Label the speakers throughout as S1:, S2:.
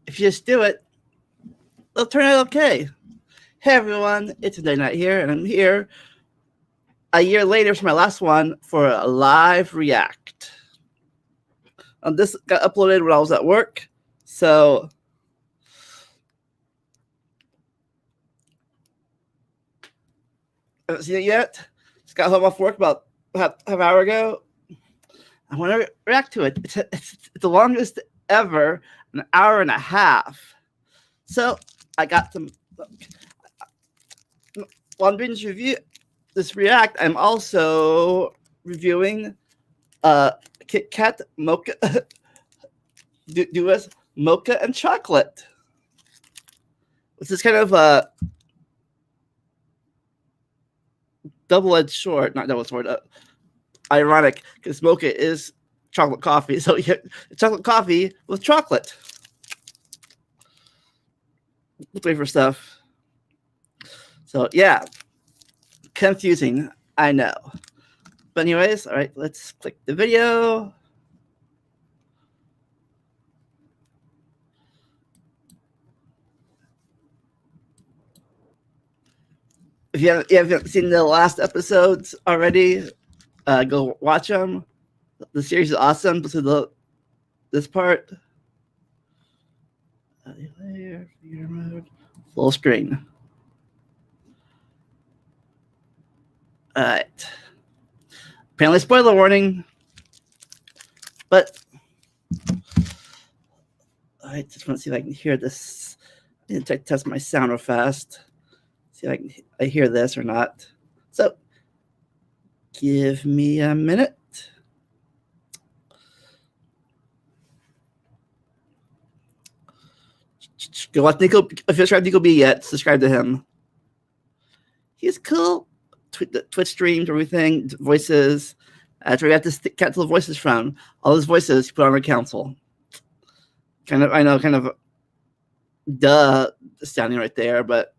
S1: if you just do it, it'll turn out okay. Hey everyone, it's Vandalia1998 here, and I'm here a year later from my last one for a live react. This got uploaded when I was at work, so I haven't seen it yet. Just got home off work about half an hour ago. I want to react to it. It's the longest ever, an hour and a half. So I got some. While I'm doing this react, I'm also reviewing Kit Kat Mocha Duos Mocha and Chocolate. This is kind of a double-edged sword, not double-edged sword, ironic, because mocha is chocolate coffee, so you get chocolate coffee with chocolate. Flavor stuff. So yeah, confusing, I know. But anyways, all right, let's click the video. If you haven't seen the last episodes already, go watch them. The series is awesome. So this part, layer, viewer mode, full screen. All right. Apparently, spoiler warning. But I just want to see if I can hear this. I need to test my sound real fast. See if I hear this or not. So, give me a minute. Go watch NicoB. If you subscribe to NicoB yet, subscribe to him. He's cool. Twitch streams, everything, voices. That's where we have to cancel the voices from. All those voices he put on our council. Kind of, I know, kind of duh sounding right there, but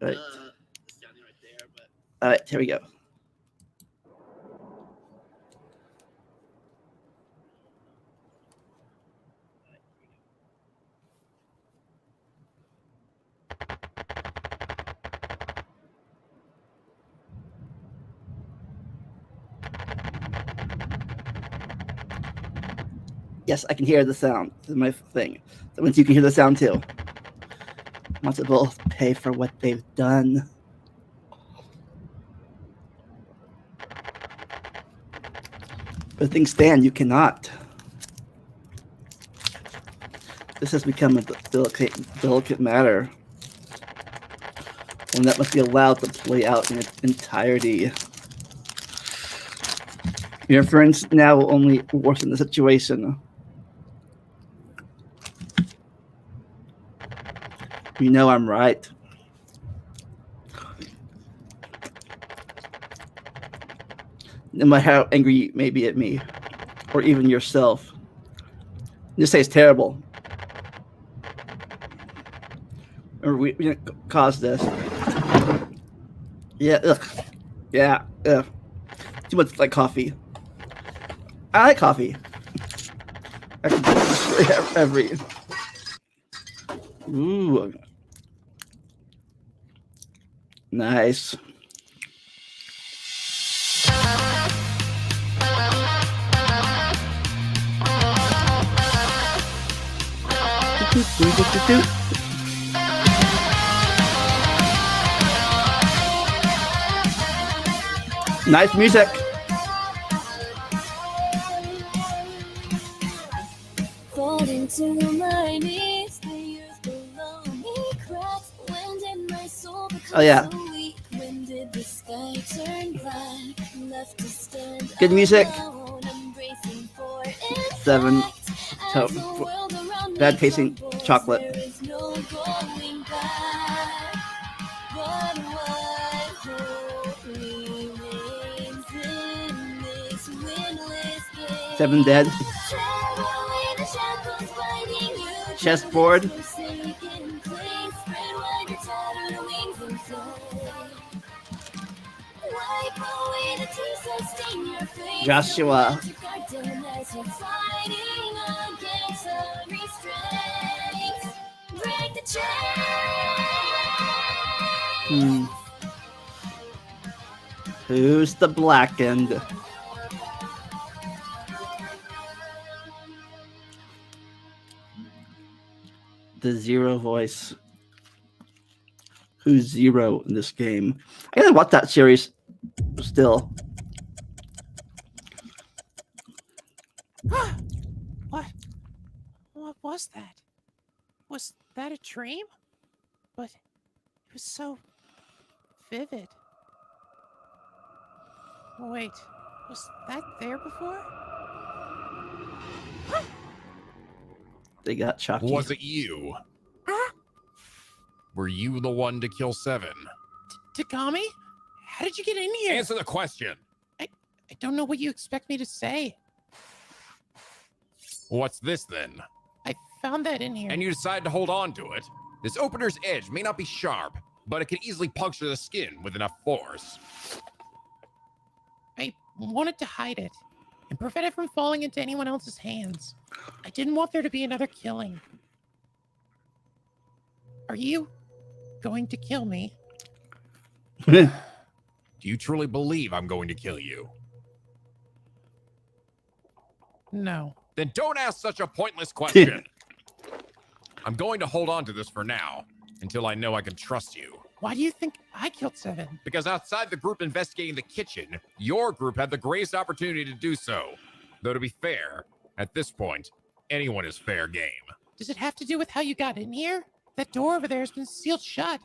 S1: right. All right, here we go. Yes, I can hear the sound. This is my thing. That means you can hear the sound too. Wants to both pay for what they've done. But things stand, you cannot. This has become a delicate matter. One that must be allowed to play out in its entirety. Your friends now will only worsen the situation. You know I'm right. No matter how angry you may be at me, or even yourself. Just say it's terrible. Or we didn't cause this. Yeah, ugh. Yeah, ugh. Too much like coffee. I like coffee. I can every. Ooh. Nice. Nice music.
S2: Falling to my knees, the years below me cracks. When did my soul become so weak? When did the sky turn black? Left to stand
S1: good music.
S2: alone, embracing for
S1: 7.
S2: So
S1: bad tasting chocolate.
S2: There is no going back. But what hope remains in this windless game?
S1: 7 dead. Chessboard. Joshua. Who's the blackened? The Zero voice. Who's Zero in this game? I gotta watch that series still.
S3: What was that? Was that a dream? But it was so vivid. Oh, wait, was that there before?
S1: They got Chucky.
S4: Was it you? Were you the one to kill Seven?
S3: Takami? How did you get in here?
S4: Answer the question.
S3: I don't know what you expect me to say.
S4: What's this then?
S3: I found that in here.
S4: And you decided to hold on to it? This opener's edge may not be sharp, but it can easily puncture the skin with enough force.
S3: I wanted to hide it and prevent it from falling into anyone else's hands. I didn't want there to be another killing. Are you going to kill me?
S4: Do you truly believe I'm going to kill you?
S3: No.
S4: Then don't ask such a pointless question. I'm going to hold on to this for now, until I know I can trust you.
S3: Why do you think I killed Seven?
S4: Because outside the group investigating the kitchen, your group had the greatest opportunity to do so. Though to be fair, at this point, anyone is fair game.
S3: Does it have to do with how you got in here? That door over there has been sealed shut.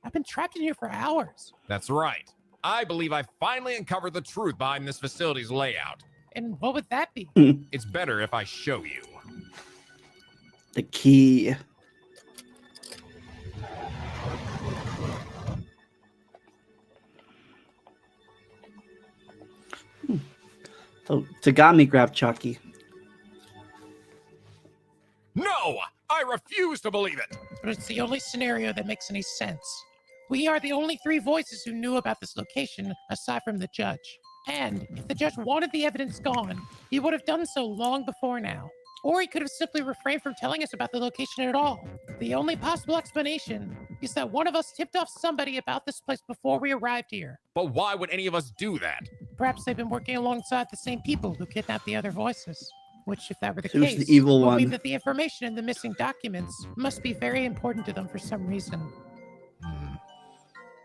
S3: I've been trapped in here for hours.
S4: That's right. I believe I finally uncovered the truth behind this facility's layout.
S3: And what would that be?
S4: It's better if I show you.
S1: The key. So Tagami grabbed Chucky.
S4: No! I refuse to believe it!
S3: But it's the only scenario that makes any sense. We are the only three voices who knew about this location, aside from the judge. And if the judge wanted the evidence gone, he would have done so long before now. Or he could have simply refrained from telling us about the location at all. The only possible explanation is that one of us tipped off somebody about this place before we arrived here.
S4: But why would any of us do that?
S3: Perhaps they've been working alongside the same people who kidnapped the other voices. Which, if that were the
S1: Who's
S3: case,
S1: the evil
S3: would
S1: one?
S3: mean that the information in the missing documents must be very important to them for some reason.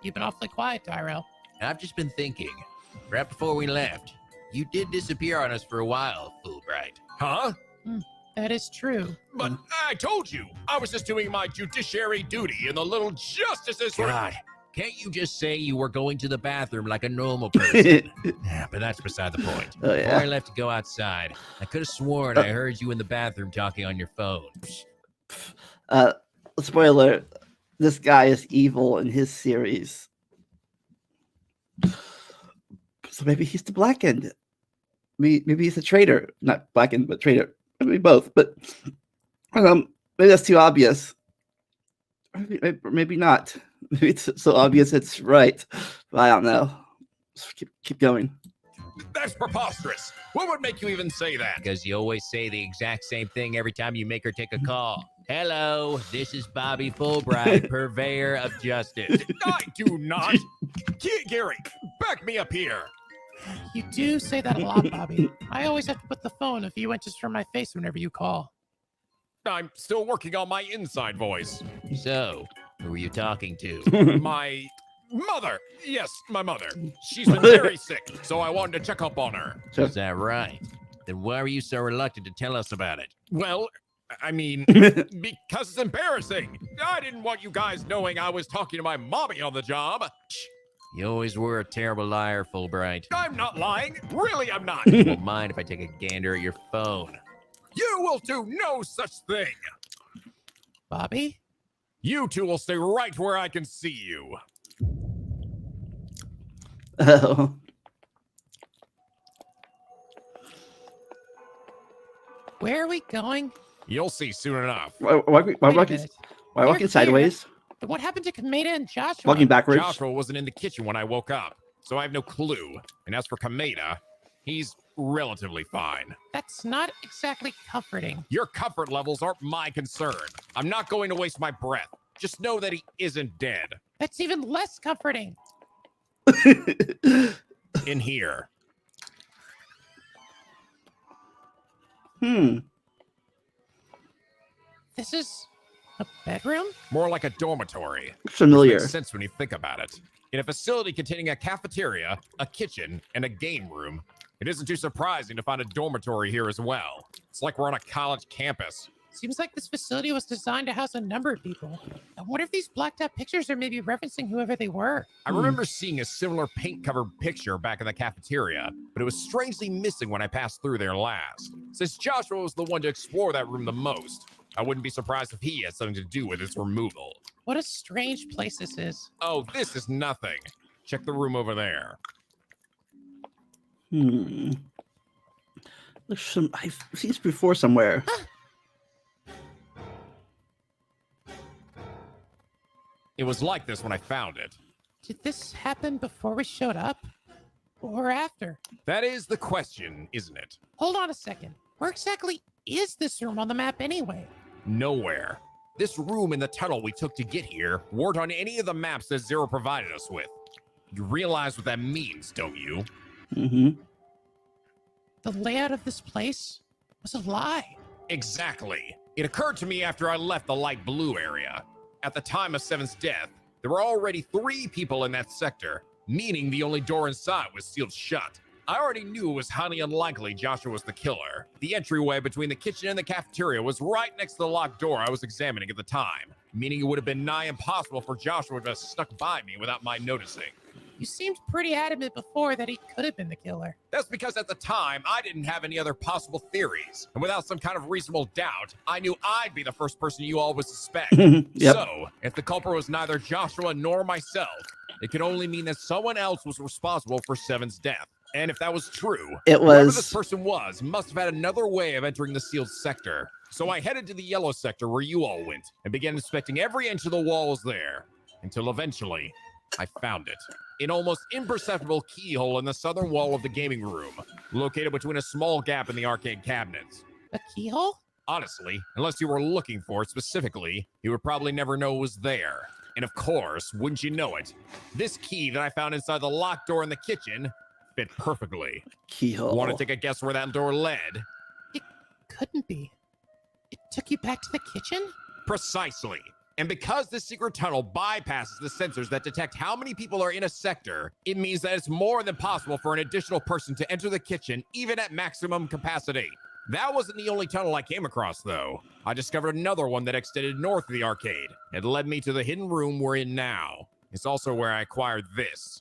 S3: You've been awfully quiet, Tyrell.
S5: I've just been thinking. Right before we left, you did disappear on us for a while, Fulbright.
S4: Huh?
S3: That is true.
S4: But I told you, I was just doing my judiciary duty in the little justices room.
S5: God, can't you just say you were going to the bathroom like a normal person? Yeah, but that's beside the point.
S1: Oh,
S5: Before I
S1: yeah.
S5: left to go outside, I could have sworn I heard you in the bathroom talking on your phone.
S1: Spoiler, this guy is evil in his series. So maybe he's the blackened. Maybe he's a traitor. Not blackened, but traitor. Maybe both, but maybe that's too obvious. Maybe not. Maybe it's so obvious it's right. But I don't know. Just keep going.
S4: That's preposterous. What would make you even say that?
S5: Because you always say the exact same thing every time you make her take a call. Hello, this is Bobby Fulbright, purveyor of justice.
S4: I do not. Gary, back me up here.
S3: You do say that a lot, Bobby. I always have to put the phone a few inches from my face whenever you call.
S4: I'm still working on my inside voice.
S5: So, who are you talking to?
S4: My mother. Yes, my mother. She's been very sick, so I wanted to check up on her.
S5: Is that right? Then why were you so reluctant to tell us about it?
S4: Well, I mean, because it's embarrassing. I didn't want you guys knowing I was talking to my mommy on the job.
S5: You always were a terrible liar, Fulbright.
S4: I'm not lying. Really, I'm not.
S5: Won't mind if I take a gander at your phone.
S4: You will do no such thing.
S3: Bobby?
S4: You two will stay right where I can see you.
S1: Oh.
S3: Where are we going?
S4: You'll see soon enough.
S1: Why
S3: Wait a
S1: walking
S3: minute.
S1: walking sideways?
S3: Then what happened to Kameda and Joshua?
S1: Walking backwards?
S4: Joshua wasn't in the kitchen when I woke up, so I have no clue. And as for Kameda, he's relatively fine.
S3: That's not exactly comforting.
S4: Your comfort levels aren't my concern. I'm not going to waste my breath. Just know that he isn't dead.
S3: That's even less comforting.
S4: In here.
S3: This is a bedroom?
S4: More like a dormitory.
S1: Familiar.
S4: Which makes sense when you think about it. In a facility containing a cafeteria, a kitchen, and a game room, it isn't too surprising to find a dormitory here as well. It's like we're on a college campus.
S3: Seems like this facility was designed to house a number of people. I wonder if these blacked out pictures are maybe referencing whoever they were.
S4: I remember seeing a similar paint-covered picture back in the cafeteria, but it was strangely missing when I passed through there last. Since Joshua was the one to explore that room the most, I wouldn't be surprised if he had something to do with its removal.
S3: What a strange place this is.
S4: Oh, this is nothing. Check the room over there.
S1: There's some. I've seen this before somewhere.
S4: It was like this when I found it.
S3: Did this happen before we showed up? Or after?
S4: That is the question, isn't it?
S3: Hold on a second. Where exactly is this room on the map anyway?
S4: Nowhere. This room and the tunnel we took to get here weren't on any of the maps that Zero provided us with. You realize what that means, don't you?
S3: The layout of this place was a lie.
S4: Exactly. It occurred to me after I left the light blue area. At the time of Seven's death, there were already 3 people in that sector, meaning the only door inside was sealed shut. I already knew it was highly unlikely Joshua was the killer. The entryway between the kitchen and the cafeteria was right next to the locked door I was examining at the time, meaning it would have been nigh impossible for Joshua to have snuck by me without my noticing.
S3: You seemed pretty adamant before that he could have been the killer.
S4: That's because at the time, I didn't have any other possible theories. And without some kind of reasonable doubt, I knew I'd be the first person you all would suspect.
S1: Yep.
S4: So, if the culprit was neither Joshua nor myself, it could only mean that someone else was responsible for Seven's death. And if that was true, whoever this person was must have had another way of entering the sealed sector. So I headed to the yellow sector where you all went and began inspecting every inch of the walls there, until eventually I found it. An almost imperceptible keyhole in the southern wall of the gaming room, located between a small gap in the arcade cabinets.
S3: A keyhole?
S4: Honestly, unless you were looking for it specifically, you would probably never know it was there. And of course, wouldn't you know it, this key that I found inside the locked door in the kitchen fit perfectly.
S1: Keyhole.
S4: Want to take a guess where that door led?
S3: It couldn't be. It took you back to the kitchen?
S4: Precisely. And because this secret tunnel bypasses the sensors that detect how many people are in a sector, it means that it's more than possible for an additional person to enter the kitchen, even at maximum capacity. That wasn't the only tunnel I came across, though. I discovered another one that extended north of the arcade. It led me to the hidden room we're in now. It's also where I acquired this.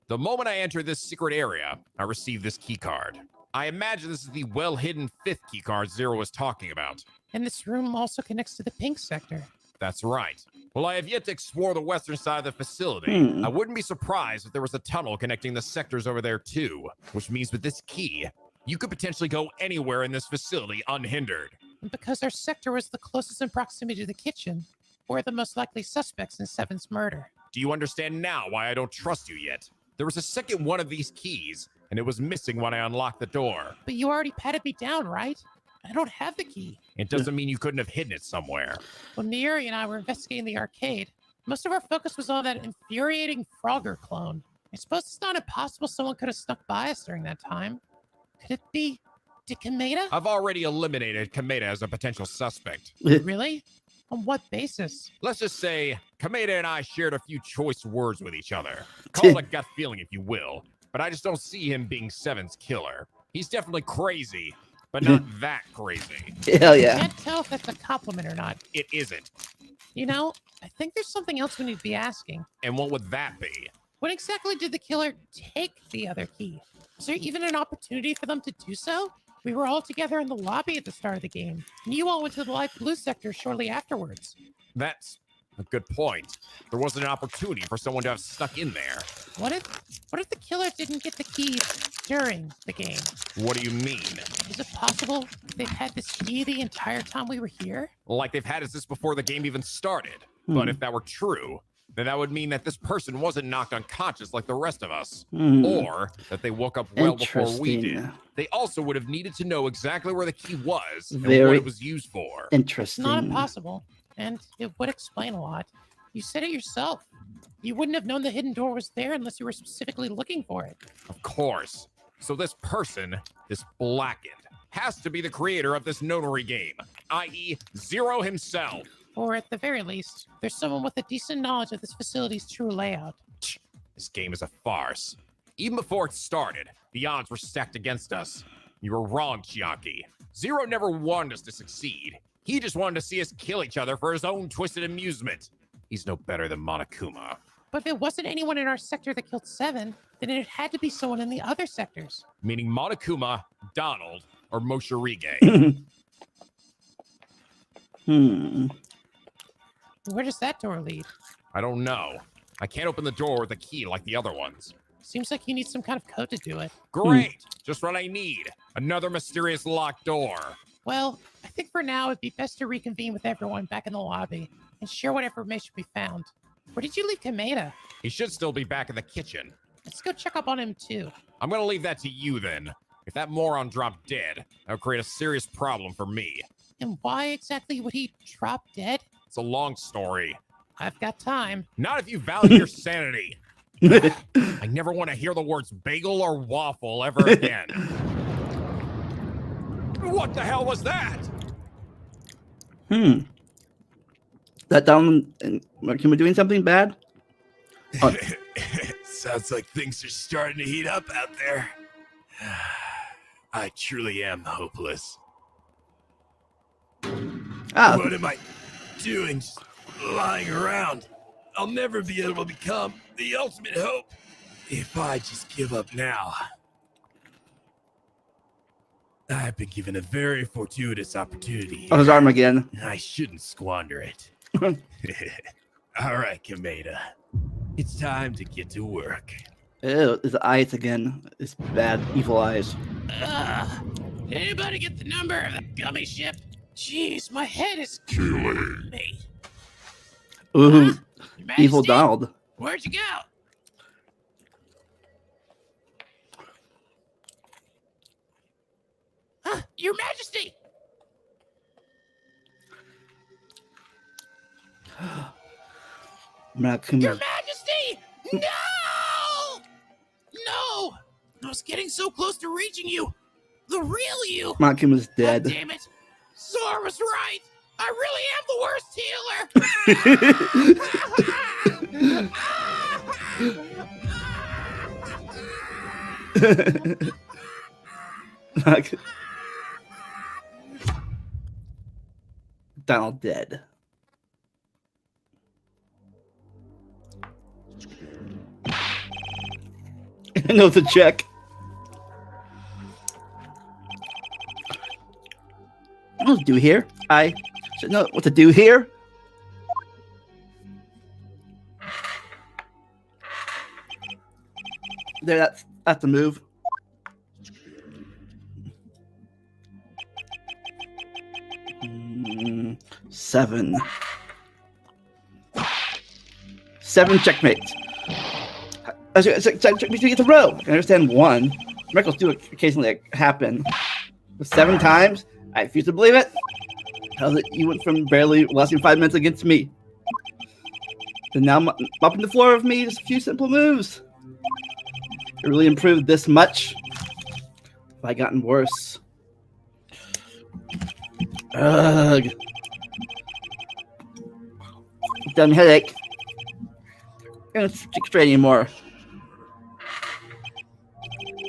S4: The moment I entered this secret area, I received this keycard. I imagine this is the well-hidden 5th keycard Zero was talking about.
S3: And this room also connects to the pink sector.
S4: That's right. Well, I have yet to explore the western side of the facility. I wouldn't be surprised if there was a tunnel connecting the sectors over there too, which means with this key, you could potentially go anywhere in this facility unhindered.
S3: And because our sector was the closest in proximity to the kitchen, we're the most likely suspects in Seven's murder.
S4: Do you understand now why I don't trust you yet? There was a second one of these keys, and it was missing when I unlocked the door.
S3: But you already patted me down, right? I don't have the key.
S4: It doesn't mean you couldn't have hidden it somewhere.
S3: When Miuri and I were investigating the arcade, most of our focus was on that infuriating Frogger clone. I suppose it's not impossible someone could have snuck by us during that time. Could it be Kameda?
S4: I've already eliminated Kameda as a potential suspect.
S3: Really? On what basis?
S4: Let's just say Kameda and I shared a few choice words with each other. Call it a gut feeling if you will, but I just don't see him being Seven's killer. He's definitely crazy, but not that crazy.
S1: Hell
S3: I
S1: yeah.
S3: can't tell if that's a compliment or not.
S4: It isn't.
S3: You know, I think there's something else we need to be asking.
S4: And what would that be?
S3: When exactly did the killer take the other key? Was there even an opportunity for them to do so? We were all together in the lobby at the start of the game, and you all went to the light blue sector shortly afterwards.
S4: That's a good point. There wasn't an opportunity for someone to have snuck in there.
S3: What if the killer didn't get the key during the game?
S4: What do you mean?
S3: Is it possible they've had this key the entire time we were here?
S4: Like they've had us this before the game even started. But if that were true, then that would mean that this person wasn't knocked unconscious like the rest of us. Or that they woke up well before we did.
S1: Interesting.
S4: They also would have needed to know exactly where the key was and
S1: Very
S4: what it was used for.
S3: It's
S1: Interesting.
S3: not impossible. And it would explain a lot. You said it yourself. You wouldn't have known the hidden door was there unless you were specifically looking for it.
S4: Of course. So this person, this Blackened, has to be the creator of this notary game, i.e. Zero himself.
S3: Or at the very least, there's someone with a decent knowledge of this facility's true layout.
S4: This game is a farce. Even before it started, the odds were stacked against us. You were wrong, Chianki. Zero never wanted us to succeed. He just wanted to see us kill each other for his own twisted amusement. He's no better than Monokuma.
S3: But if it wasn't anyone in our sector that killed 7, then it had to be someone in the other sectors.
S4: Meaning Monokuma, Donald, or Moshirige.
S3: Where does that door lead?
S4: I don't know. I can't open the door with a key like the other ones.
S3: Seems like you need some kind of code to do it.
S4: Great! Just what I need. Another mysterious locked door.
S3: Well, I think for now it'd be best to reconvene with everyone back in the lobby and share what information we found. Where did you leave Kameda?
S4: He should still be back in the kitchen.
S3: Let's go check up on him too.
S4: I'm gonna leave that to you then. If that moron dropped dead, that would create a serious problem for me.
S3: And why exactly would he drop dead?
S4: It's a long story.
S3: I've got time.
S4: Not if you value your sanity. I never want to hear the words bagel or waffle ever again. What the hell was that?
S1: That down and Markuma doing something bad? Oh.
S6: Sounds like things are starting to heat up out there. I truly am hopeless.
S1: Ah,
S6: What am I doing? Just lying around. I'll never be able to become the ultimate hope if I just give up now. I've been given a very fortuitous opportunity.
S1: on his arm again.
S6: I shouldn't squander it. All right, Kameda. It's time to get to work.
S1: Ew, his eyes again. His bad, evil eyes.
S3: Anybody get the number of the gummy ship? Jeez, my head is killing me.
S1: Ooh,
S3: Your
S1: evil
S3: Majesty?
S1: Donald.
S3: Where'd you go? Your Majesty! Your
S1: Markuma.
S3: Majesty! No! No! I was getting so close to reaching you. The real you.
S1: Markuma's
S3: God
S1: dead.
S3: damn it. Zora was right. I really am the worst healer.
S1: Donald dead. I know the check. What to do here? I should know what to do here. There, that's the move. Seven checkmates. Checkmate to get the row. I understand one. Miracles do occasionally happen. But 7 times? I refuse to believe it. How's it you went from barely lasting 5 minutes against me? And now mopping the floor with me, just a few simple moves. It really improved this much. Have I gotten worse? Ugh. Dumb headache. I don't stick straight anymore.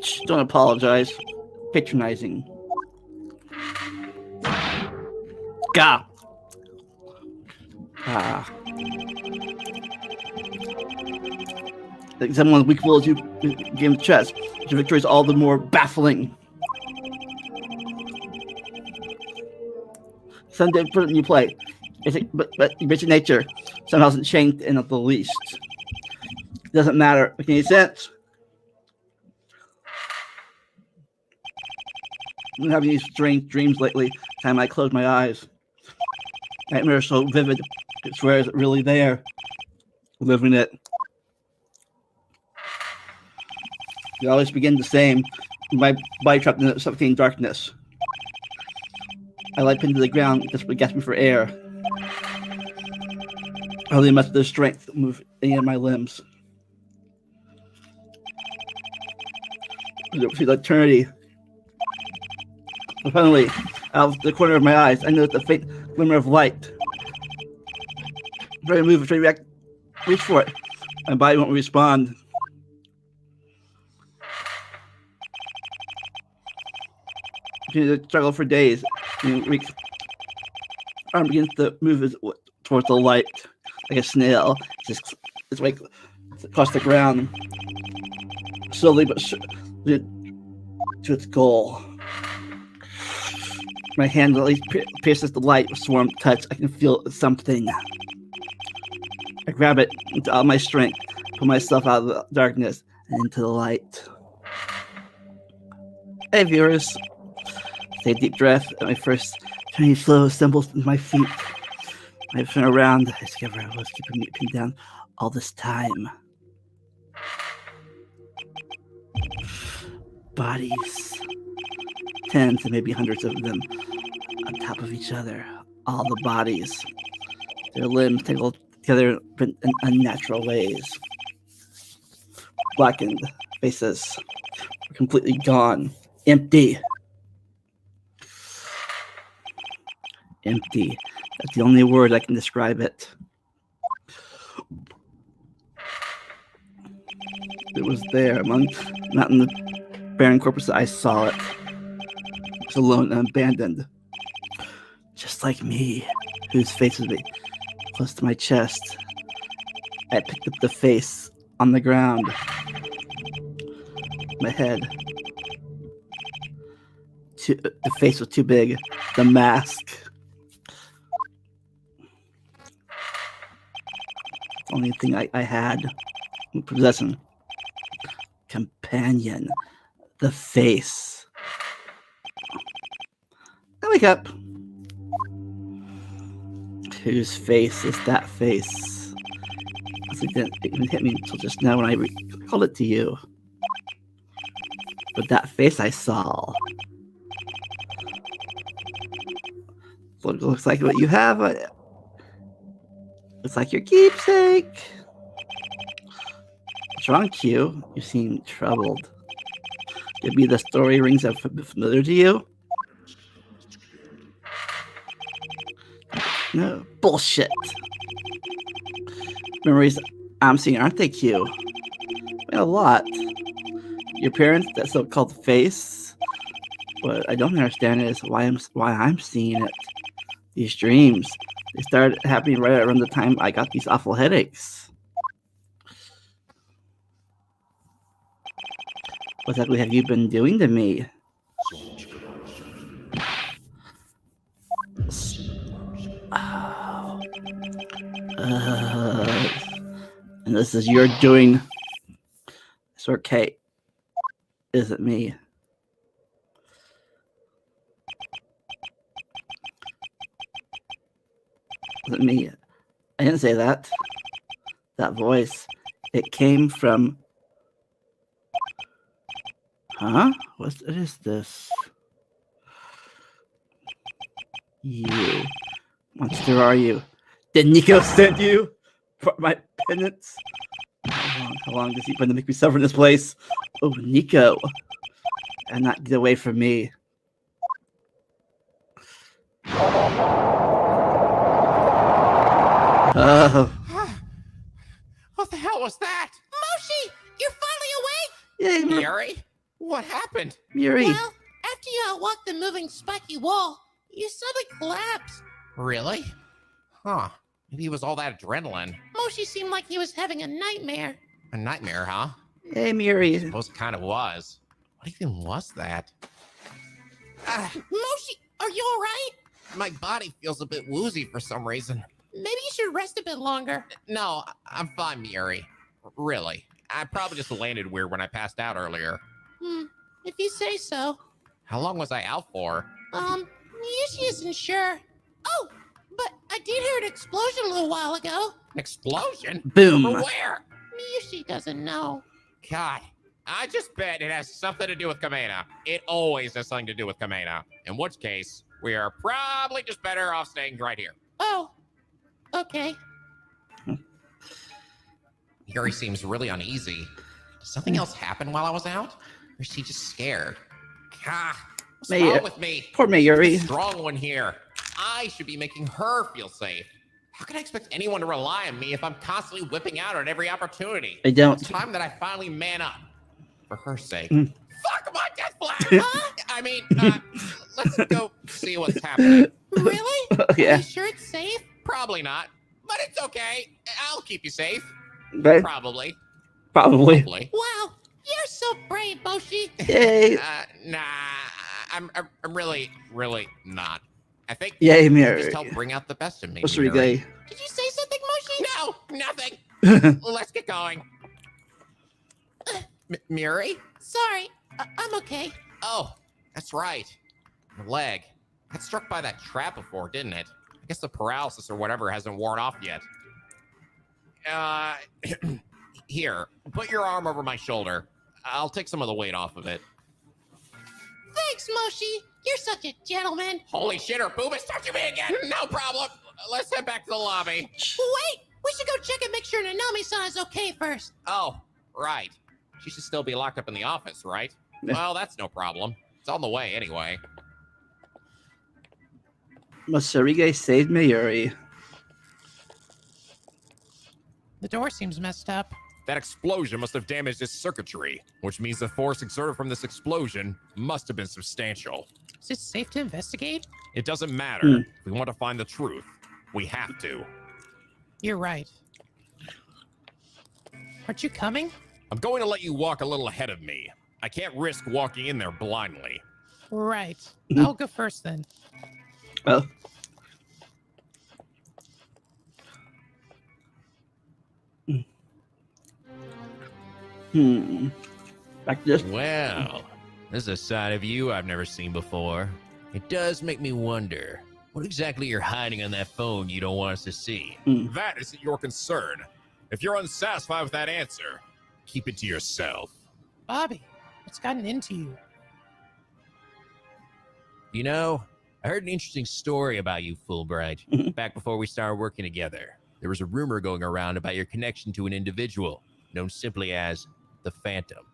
S1: Shh, don't apologize. Patronizing. Gah. Ah. Like someone's weak will you game of chess. Your victory is all the more baffling. Someday put it in your play. But your basic nature somehow hasn't changed in the least. It doesn't matter. Make any sense? I've been having these strange dreams lately. Time I close my eyes. Nightmares so vivid. I swear it's really there. Living it. They always begin the same. My body trapped in suffocating darkness. I lie pinned to the ground, desperately gasping for air. Hardly much of the strength to move any of my limbs. For eternity. And finally, out of the corner of my eyes, I noticed a faint glimmer of light. Try to move, try to reach for it. My body won't respond. Continue to struggle for days. Arm begins to move towards the light like a snail. It's like across the ground, slowly but to its goal. My hand at least pierces the light with warm touch. I can feel something. I grab it into all my strength, pull myself out of the darkness and into the light. Hey viewers, take a deep breath at my first tiny slow stumbles to my feet. I turn around, I discover I was keeping me pinned down all this time. Bodies. Tens and maybe hundreds of them on top of each other. All the bodies. Their limbs tangled together in unnatural ways. Blackened faces were completely gone. Empty. Empty. That's the only word I can describe it. It was there, not in the barren corpus that I saw it. It was alone and abandoned. Just like me, whose face was close to my chest. I picked up the face on the ground. My head. The face was too big. The mask. Only thing I had in possession. Companion. The face. I wake up. Whose face is that face? It didn't even hit me until just now when I called it to you. But that face I saw. Looks like what you have. Looks like your keepsake. What's wrong, Q? You seem troubled. Maybe the story rings out familiar to you? No. Bullshit. Memories I'm seeing, aren't they, Q? A lot. Your parents, that so-called face. What I don't understand is why I'm seeing it. These dreams. They started happening right around the time I got these awful headaches. What exactly have you been doing to me? And this is your doing. It's okay. Isn't me. Isn't me. I didn't say that. That voice. It came from... Huh? What is this? You. Monster are you? Did Nico send you for my penance? How long does he plan to make me suffer in this place? Oh, Nico. And not get away from me. Oh.
S4: What the hell was that?
S3: Moshi, you're finally awake!
S1: Yay,
S4: Yuri? What happened?
S1: Yuri.
S3: Well, after you outwalked the moving spiky wall, you suddenly collapsed.
S4: Really? Huh. Maybe it was all that adrenaline.
S3: Moshi seemed like he was having a nightmare.
S4: A nightmare, huh?
S1: Hey, Miri.
S4: I suppose it kind of was. What even was that?
S3: Moshi, are you alright?
S4: My body feels a bit woozy for some reason.
S3: Maybe you should rest a bit longer.
S4: No, I'm fine, Yuri. Really. I probably just landed weird when I passed out earlier.
S3: If you say so.
S4: How long was I out for?
S3: Yushi isn't sure. Oh, but I did hear an explosion a little while ago.
S4: An explosion?
S1: Boom.
S4: From where?
S3: Yushi doesn't know.
S4: God, I just bet it has something to do with Kamena. It always has something to do with Kamena. In which case, we are probably just better off staying right here.
S3: Oh, okay.
S4: Yuri seems really uneasy. Did something else happen while I was out? Or is she just scared? What's wrong with me?
S1: Poor Mayuri.
S4: I'm the strong one here. I should be making her feel safe. How can I expect anyone to rely on me if I'm constantly whipping out at every opportunity?
S1: I don't.
S4: It's time that I finally man up. For her sake. Fuck my death flag! Huh? I mean, let's go see what's happening.
S3: Really?
S1: Yeah.
S3: Are you sure it's safe?
S4: Probably not, but it's okay. I'll keep you safe.
S1: Right?
S4: Probably.
S1: Probably.
S3: Wow, you're so brave, Boshi.
S1: Yay.
S4: Nah, I'm really not. I think
S1: Yay,
S4: you
S1: Mary.
S4: just help bring out the best in me.
S1: What's really
S4: Mary.
S1: gay?
S3: Did you say something, Moshi?
S4: No, nothing. Let's get going. Miri?
S3: Sorry, I'm okay.
S4: Oh, that's right. Your leg. Got struck by that trap before, didn't it? I guess the paralysis or whatever hasn't worn off yet. Here, put your arm over my shoulder. I'll take some of the weight off of it.
S3: Thanks, Moshi. You're such a gentleman.
S4: Holy shit, her boob is touching me again. No problem. Let's head back to the lobby.
S3: Wait, we should go check and make sure Nanami-san is okay first.
S4: Oh, right. She should still be locked up in the office, right? Well, that's no problem. It's on the way anyway.
S1: Masarige saved Mayuri.
S3: The door seems messed up.
S4: That explosion must have damaged its circuitry, which means the force exerted from this explosion must have been substantial.
S3: Is it safe to investigate?
S4: It doesn't matter. If we want to find the truth, we have to.
S3: You're right. Aren't you coming?
S4: I'm going to let you walk a little ahead of me. I can't risk walking in there blindly.
S3: Right. I'll go first then.
S1: Oh. Back to this.
S5: Well, this is a side of you I've never seen before. It does make me wonder what exactly you're hiding on that phone you don't want us to see.
S4: That isn't your concern. If you're unsatisfied with that answer, keep it to yourself.
S3: Bobby, what's gotten into you?
S5: You know, I heard an interesting story about you, Fulbright, back before we started working together. There was a rumor going around about your connection to an individual known simply as the Phantom.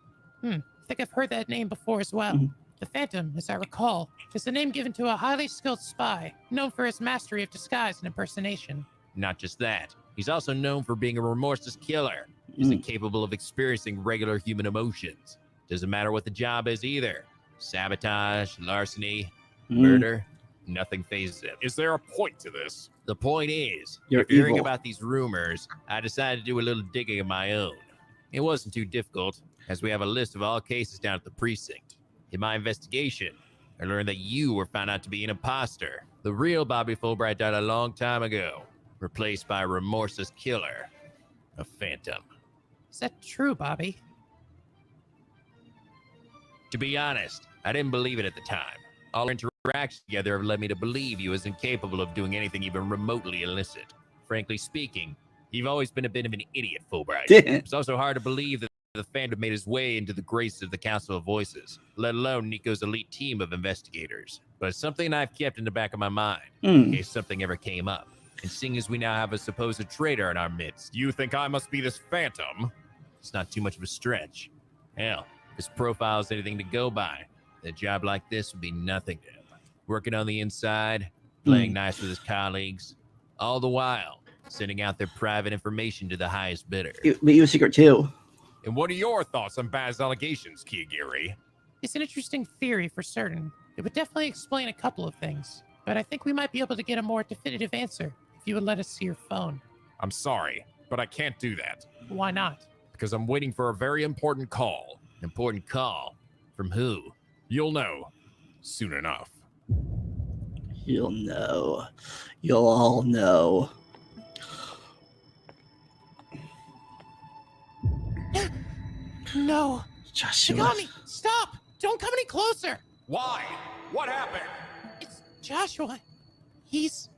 S3: I think I've heard that name before as well. The Phantom, as I recall, is the name given to a highly skilled spy, known for his mastery of disguise and impersonation.
S5: Not just that, he's also known for being a remorseless killer. He's incapable of experiencing regular human emotions. Doesn't matter what the job is either. Sabotage, larceny, murder, nothing phases him.
S4: Is there a point to this?
S5: The point is,
S1: You're
S5: after hearing
S1: evil.
S5: about these rumors, I decided to do a little digging of my own. It wasn't too difficult, as we have a list of all cases down at the precinct. In my investigation, I learned that you were found out to be an imposter. The real Bobby Fulbright died a long time ago, replaced by a remorseless killer, a Phantom.
S3: Is that true, Bobby?
S5: To be honest, I didn't believe it at the time. All our interactions together have led me to believe you was incapable of doing anything even remotely illicit. Frankly speaking, you've always been a bit of an idiot, Fulbright. It's also hard to believe that the Phantom made his way into the graces of the Council of Voices, let alone Nico's elite team of investigators. But it's something I've kept in the back of my mind, in case something ever came up. And seeing as we now have a supposed traitor in our midst,
S4: You think I must be this Phantom?
S5: it's not too much of a stretch. Hell, if his profile is anything to go by, a job like this would be nothing to him. Working on the inside, playing nice with his colleagues, all the while sending out their private information to the highest bidder.
S1: But you a secret too.
S4: And what are your thoughts on Baz's allegations, Kiyagiri?
S3: It's an interesting theory for certain. It would definitely explain a couple of things, but I think we might be able to get a more definitive answer if you would let us see your phone.
S4: I'm sorry, but I can't do that.
S3: Why not?
S4: Because I'm waiting for a very important call.
S5: An important call. From who?
S4: You'll know soon enough.
S1: You'll know. You'll all know.
S3: No.
S1: Joshua.
S3: Nagami, stop! Don't come any closer!
S4: Why? What happened?
S3: It's Joshua. He's...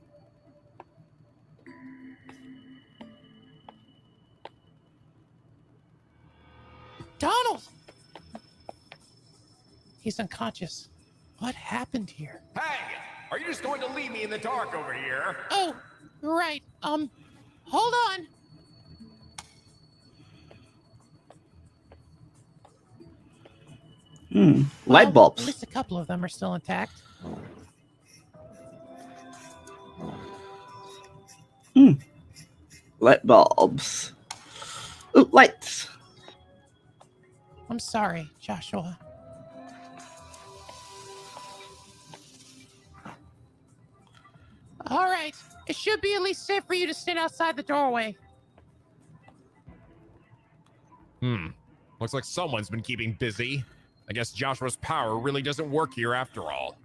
S3: Donald! He's unconscious. What happened here?
S4: Hey! Are you just going to leave me in the dark over here?
S3: Oh, right. Hold on.
S1: Light bulbs.
S3: At least a couple of them are still intact.
S1: Light bulbs. Ooh, lights.
S3: I'm sorry, Joshua. All right. It should be at least safe for you to stand outside the doorway.
S4: Looks like someone's been keeping busy. I guess Joshua's power really doesn't work here after all.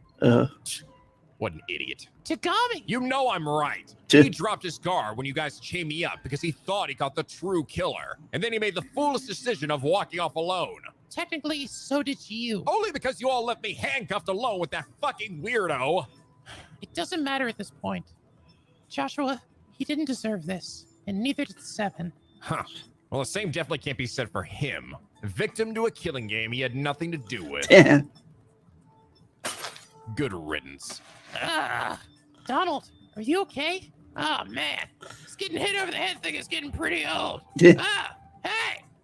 S4: What an idiot.
S3: Tagami!
S4: You know I'm right. He dropped his guard when you guys chained me up because he thought he caught the true killer. And then he made the foolish decision of walking off alone.
S3: Technically, so did you.
S4: Only because you all left me handcuffed alone with that fucking weirdo.
S3: It doesn't matter at this point. Joshua, he didn't deserve this, and neither did Seven.
S4: Huh. Well, the same definitely can't be said for him. Victim to a killing game he had nothing to do with. Good riddance.
S3: Donald, are you okay? Oh, man. This getting hit over the head thing is getting pretty old. Hey,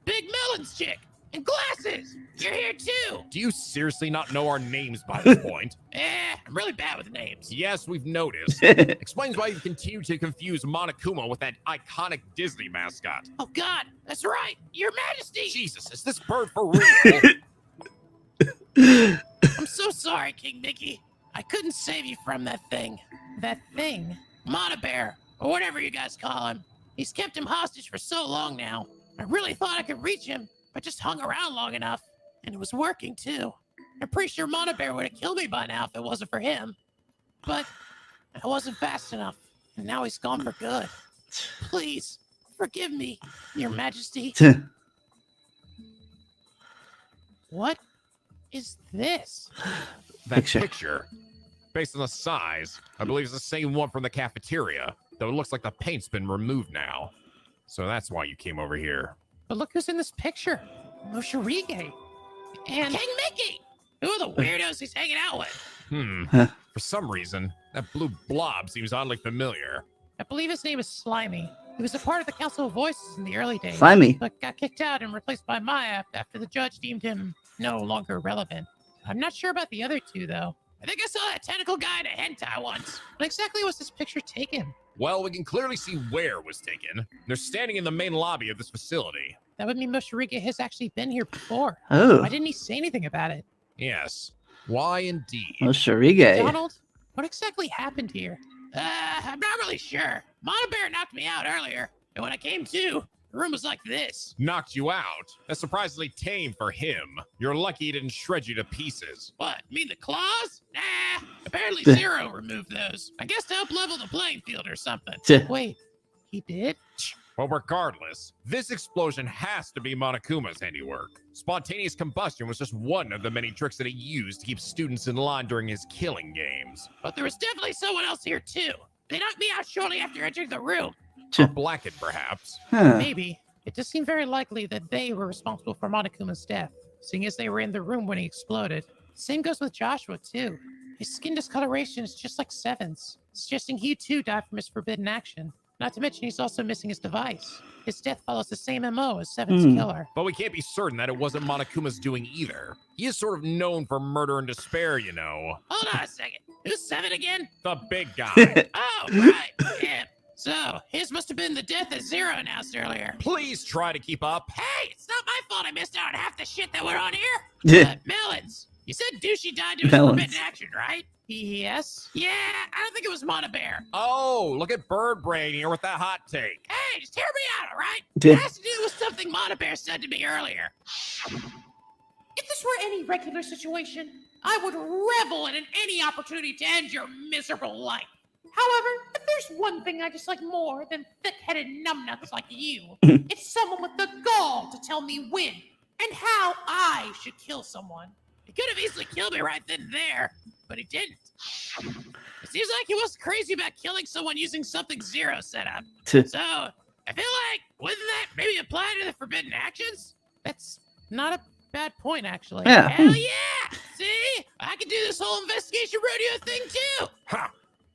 S3: Big Melons chick. And glasses! You're here too!
S4: Do you seriously not know our names by this point?
S3: I'm really bad with names.
S4: Yes, we've noticed. Explains why you've continued to confuse Monokuma with that iconic Disney mascot.
S3: Oh God, that's right! Your Majesty!
S4: Jesus, is this bird for real?
S3: I'm so sorry, King Mickey. I couldn't save you from that thing. That thing? Monobear, or whatever you guys call him. He's kept him hostage for so long now. I really thought I could reach him. I just hung around long enough, and it was working too. I'm pretty sure Monobear would have killed me by now if it wasn't for him. But I wasn't fast enough, and now he's gone for good. Please, forgive me, Your Majesty. What is this?
S4: That picture, based on the size, I believe it's the same one from the cafeteria, though it looks like the paint's been removed now. So that's why you came over here.
S3: But look who's in this picture. Moshirige. And King Mickey! Who are the weirdos he's hanging out with?
S4: For some reason, that blue blob seems oddly familiar.
S3: I believe his name is Slimy. He was a part of the Council of Voices in the early days.
S1: Slimy.
S3: But got kicked out and replaced by Maya after the judge deemed him no longer relevant. I'm not sure about the other two, though. I think I saw that tentacle guy in a hentai once. When exactly was this picture taken?
S4: Well, we can clearly see where it was taken. They're standing in the main lobby of this facility.
S3: That would mean Moshirige has actually been here before.
S1: Oh.
S3: Why didn't he say anything about it?
S4: Yes. Why indeed?
S1: Moshirige.
S3: Donald, what exactly happened here? I'm not really sure. Monobear knocked me out earlier, and when I came to, the room was like this.
S4: Knocked you out? That's surprisingly tame for him. You're lucky he didn't shred you to pieces.
S3: What, you mean the claws? Nah, apparently Zero removed those. I guess to help level the playing field or something. Wait, he did?
S4: Well, regardless, this explosion has to be Monokuma's handiwork. Spontaneous combustion was just one of the many tricks that he used to keep students in line during his killing games.
S3: But there was definitely someone else here too. They knocked me out shortly after entering the room.
S4: Or Blackened, perhaps.
S3: Maybe. It does seem very likely that they were responsible for Monokuma's death, seeing as they were in the room when he exploded. Same goes with Joshua, too. His skin discoloration is just like Seven's, suggesting he too died from his forbidden action. Not to mention he's also missing his device. His death follows the same MO as Seven's killer.
S4: But we can't be certain that it wasn't Monokuma's doing either. He is sort of known for murder and despair, you know.
S3: Hold on a second. Who's Seven again?
S4: The big guy.
S3: Oh, right. Yeah. So, his must have been the death that Zero announced earlier.
S4: Please try to keep up.
S3: Hey, it's not my fault I missed out on half the shit that went on here. Melons, you said Douchey died to his forbidden action, right? Yes. Yeah, I don't think it was Monobear.
S4: Oh, look at Bird Brain here with that hot take.
S3: Hey, just hear me out, all right? It has to do with something Monobear said to me earlier. If this were any regular situation, I would revel in any opportunity to end your miserable life. However, if there's one thing I dislike more than thick-headed numbnuts like you, it's someone with the gall to tell me when and how I should kill someone. He could have easily killed me right then and there, but he didn't. It seems like he wasn't crazy about killing someone using something Zero set up. So, I feel like, wouldn't that maybe apply to the forbidden actions? That's not a bad point, actually. Hell yeah! See? I can do this whole investigation rodeo thing, too!
S4: Ha!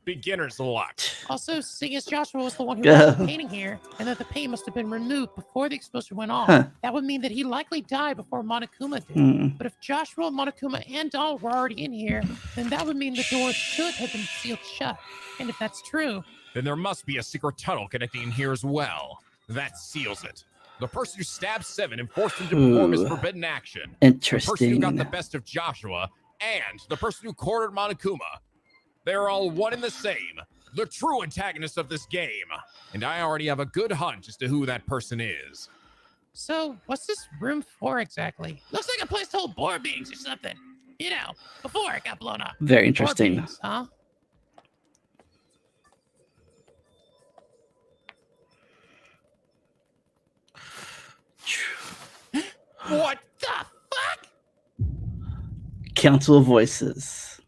S4: Beginner's luck.
S3: Also, seeing as Joshua was the one who left the painting here, and that the paint must have been removed before the explosion went off, that would mean that he likely died before Monokuma did. But if Joshua, Monokuma, and Donald were already in here, then that would mean the door should have been sealed shut. And if that's true,
S4: then there must be a secret tunnel connecting in here as well. That seals it. The person who stabbed Seven and forced him to perform his forbidden action.
S1: Interesting.
S4: The person who got the best of Joshua, and the person who cornered Monokuma. They're all one and the same. The true antagonist of this game. And I already have a good hunch as to who that person is.
S3: So, what's this room for exactly? Looks like a place to hold board meetings or something. You know, before it got blown up.
S1: Very interesting.
S3: Board meetings, huh? What the fuck?
S1: Council of Voices.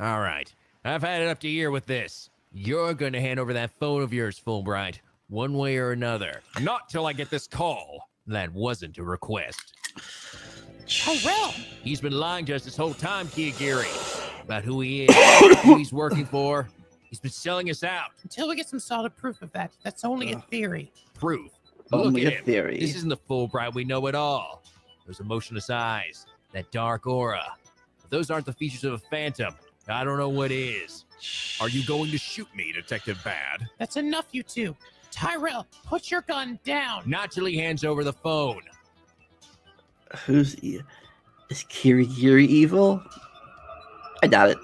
S5: All right. I've had it up to here with this. You're going to hand over that phone of yours, Fulbright, one way or another.
S4: Not till I get this call.
S5: That wasn't a request.
S3: Tyrell!
S5: He's been lying to us this whole time, Kiyagiri, about who he is, who he's working for. He's been selling us out.
S3: Until we get some solid proof of that, that's only a theory.
S5: Proof.
S1: Only
S5: Look
S1: a
S5: at him.
S1: theory.
S5: This isn't the Fulbright we know at all. Those emotionless eyes, that dark aura. If those aren't the features of a phantom, I don't know what is.
S4: Are you going to shoot me, Detective Bad?
S3: That's enough, you two. Tyrell, put your gun down.
S5: Not till he hands over the phone.
S1: Is Kirigiri evil? I doubt it.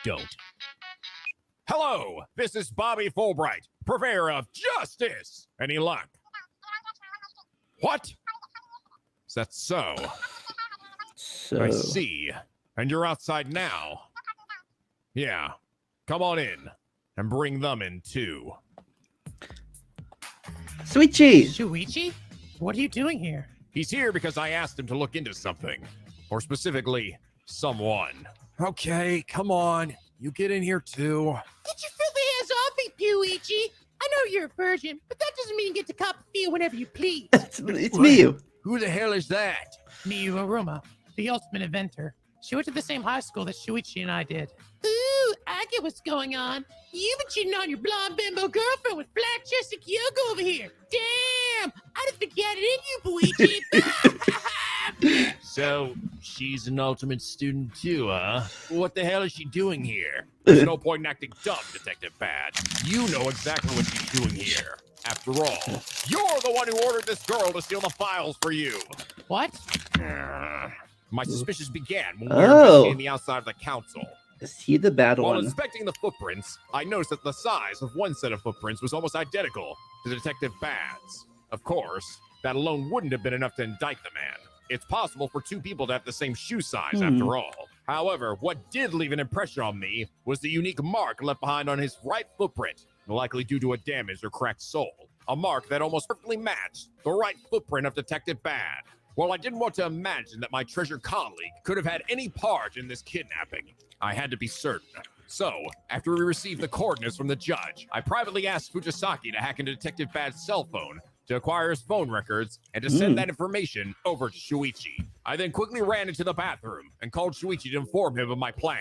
S5: Don't.
S4: Hello, this is Bobby Fulbright, purveyor of justice. Any luck? What? Is that so? I see. And you're outside now. Yeah. Come on in. And bring them in, too.
S1: Shuichi!
S3: Shuichi? What are you doing here?
S4: He's here because I asked him to look into something. Or specifically, someone.
S6: Okay, come on. You get in here too.
S3: Get your filthy hands off me, Shuichi. I know you're a virgin, but that doesn't mean you get to cop a feel whenever you please.
S1: It's Miyu.
S5: Who the hell is that?
S3: Miyu Aruma, the ultimate inventor. She went to the same high school that Shuichi and I did. Ooh, I get what's going on. You've been cheating on your blonde bimbo girlfriend with flat-chested Kyoko over here. Damn! I didn't think you had it in you, Buichi.
S5: So, she's an ultimate student too, huh? What the hell is she doing here?
S4: There's no point in acting dumb, Detective Bad. You know exactly what she's doing here. After all, you're the one who ordered this girl to steal the files for you.
S3: What?
S4: My suspicions began when we were investigating the outside of the council.
S1: Is he the bad
S4: While
S1: one?
S4: inspecting the footprints, I noticed that the size of one set of footprints was almost identical to Detective Bad's. Of course, that alone wouldn't have been enough to indict the man. It's possible for two people to have the same shoe size after all. However, what did leave an impression on me was the unique mark left behind on his right footprint, likely due to a damaged or cracked sole. A mark that almost perfectly matched the right footprint of Detective Bad. Well, I didn't want to imagine that my treasured colleague could have had any part in this kidnapping. I had to be certain. So, after we received the coordinates from the judge, I privately asked Fujisaki to hack into Detective Bad's cell phone to acquire his phone records and to send that information over to Shuichi. I then quickly ran into the bathroom and called Shuichi to inform him of my plan.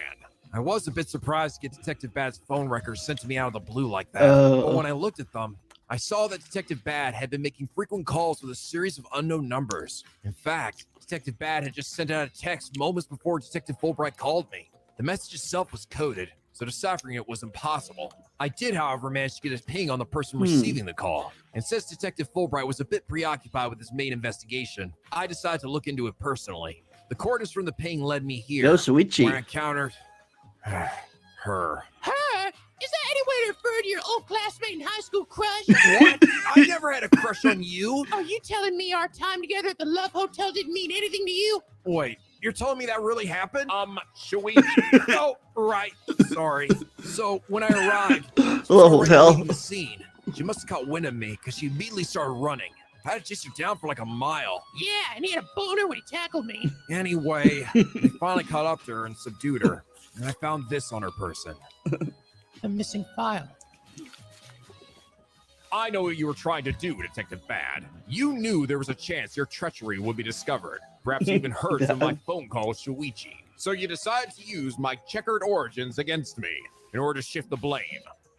S6: I was a bit surprised to get Detective Bad's phone records sent to me out of the blue like that.
S1: Oh.
S6: But when I looked at them, I saw that Detective Bad had been making frequent calls with a series of unknown numbers. In fact, Detective Bad had just sent out a text moments before Detective Fulbright called me. The message itself was coded, so deciphering it was impossible. I did, however, manage to get a ping on the person receiving the call. And since Detective Fulbright was a bit preoccupied with his main investigation, I decided to look into it personally. The coordinates from the ping led me here,
S1: Go Shuichi.
S6: where I encountered her.
S3: Her? Is that any way to refer to your old classmate and high school crush?
S6: What? I never had a crush on you.
S3: Are you telling me our time together at the Love Hotel didn't mean anything to you?
S6: Wait, you're telling me that really happened?
S4: Shuichi.
S6: Oh, right. Sorry. So when I arrived, she was
S1: Love
S6: already
S1: Hotel.
S6: leaving the scene. She must have caught wind of me because she immediately started running. I had to chase her down for like a mile.
S3: Yeah, and he had a boner when he tackled me.
S6: Anyway, they finally caught up to her and subdued her. And I found this on her person.
S3: The missing file.
S4: I know what you were trying to do, Detective Bad. You knew there was a chance your treachery would be discovered. Perhaps you even heard some of my phone calls to Shuichi. So you decided to use my checkered origins against me in order to shift the blame.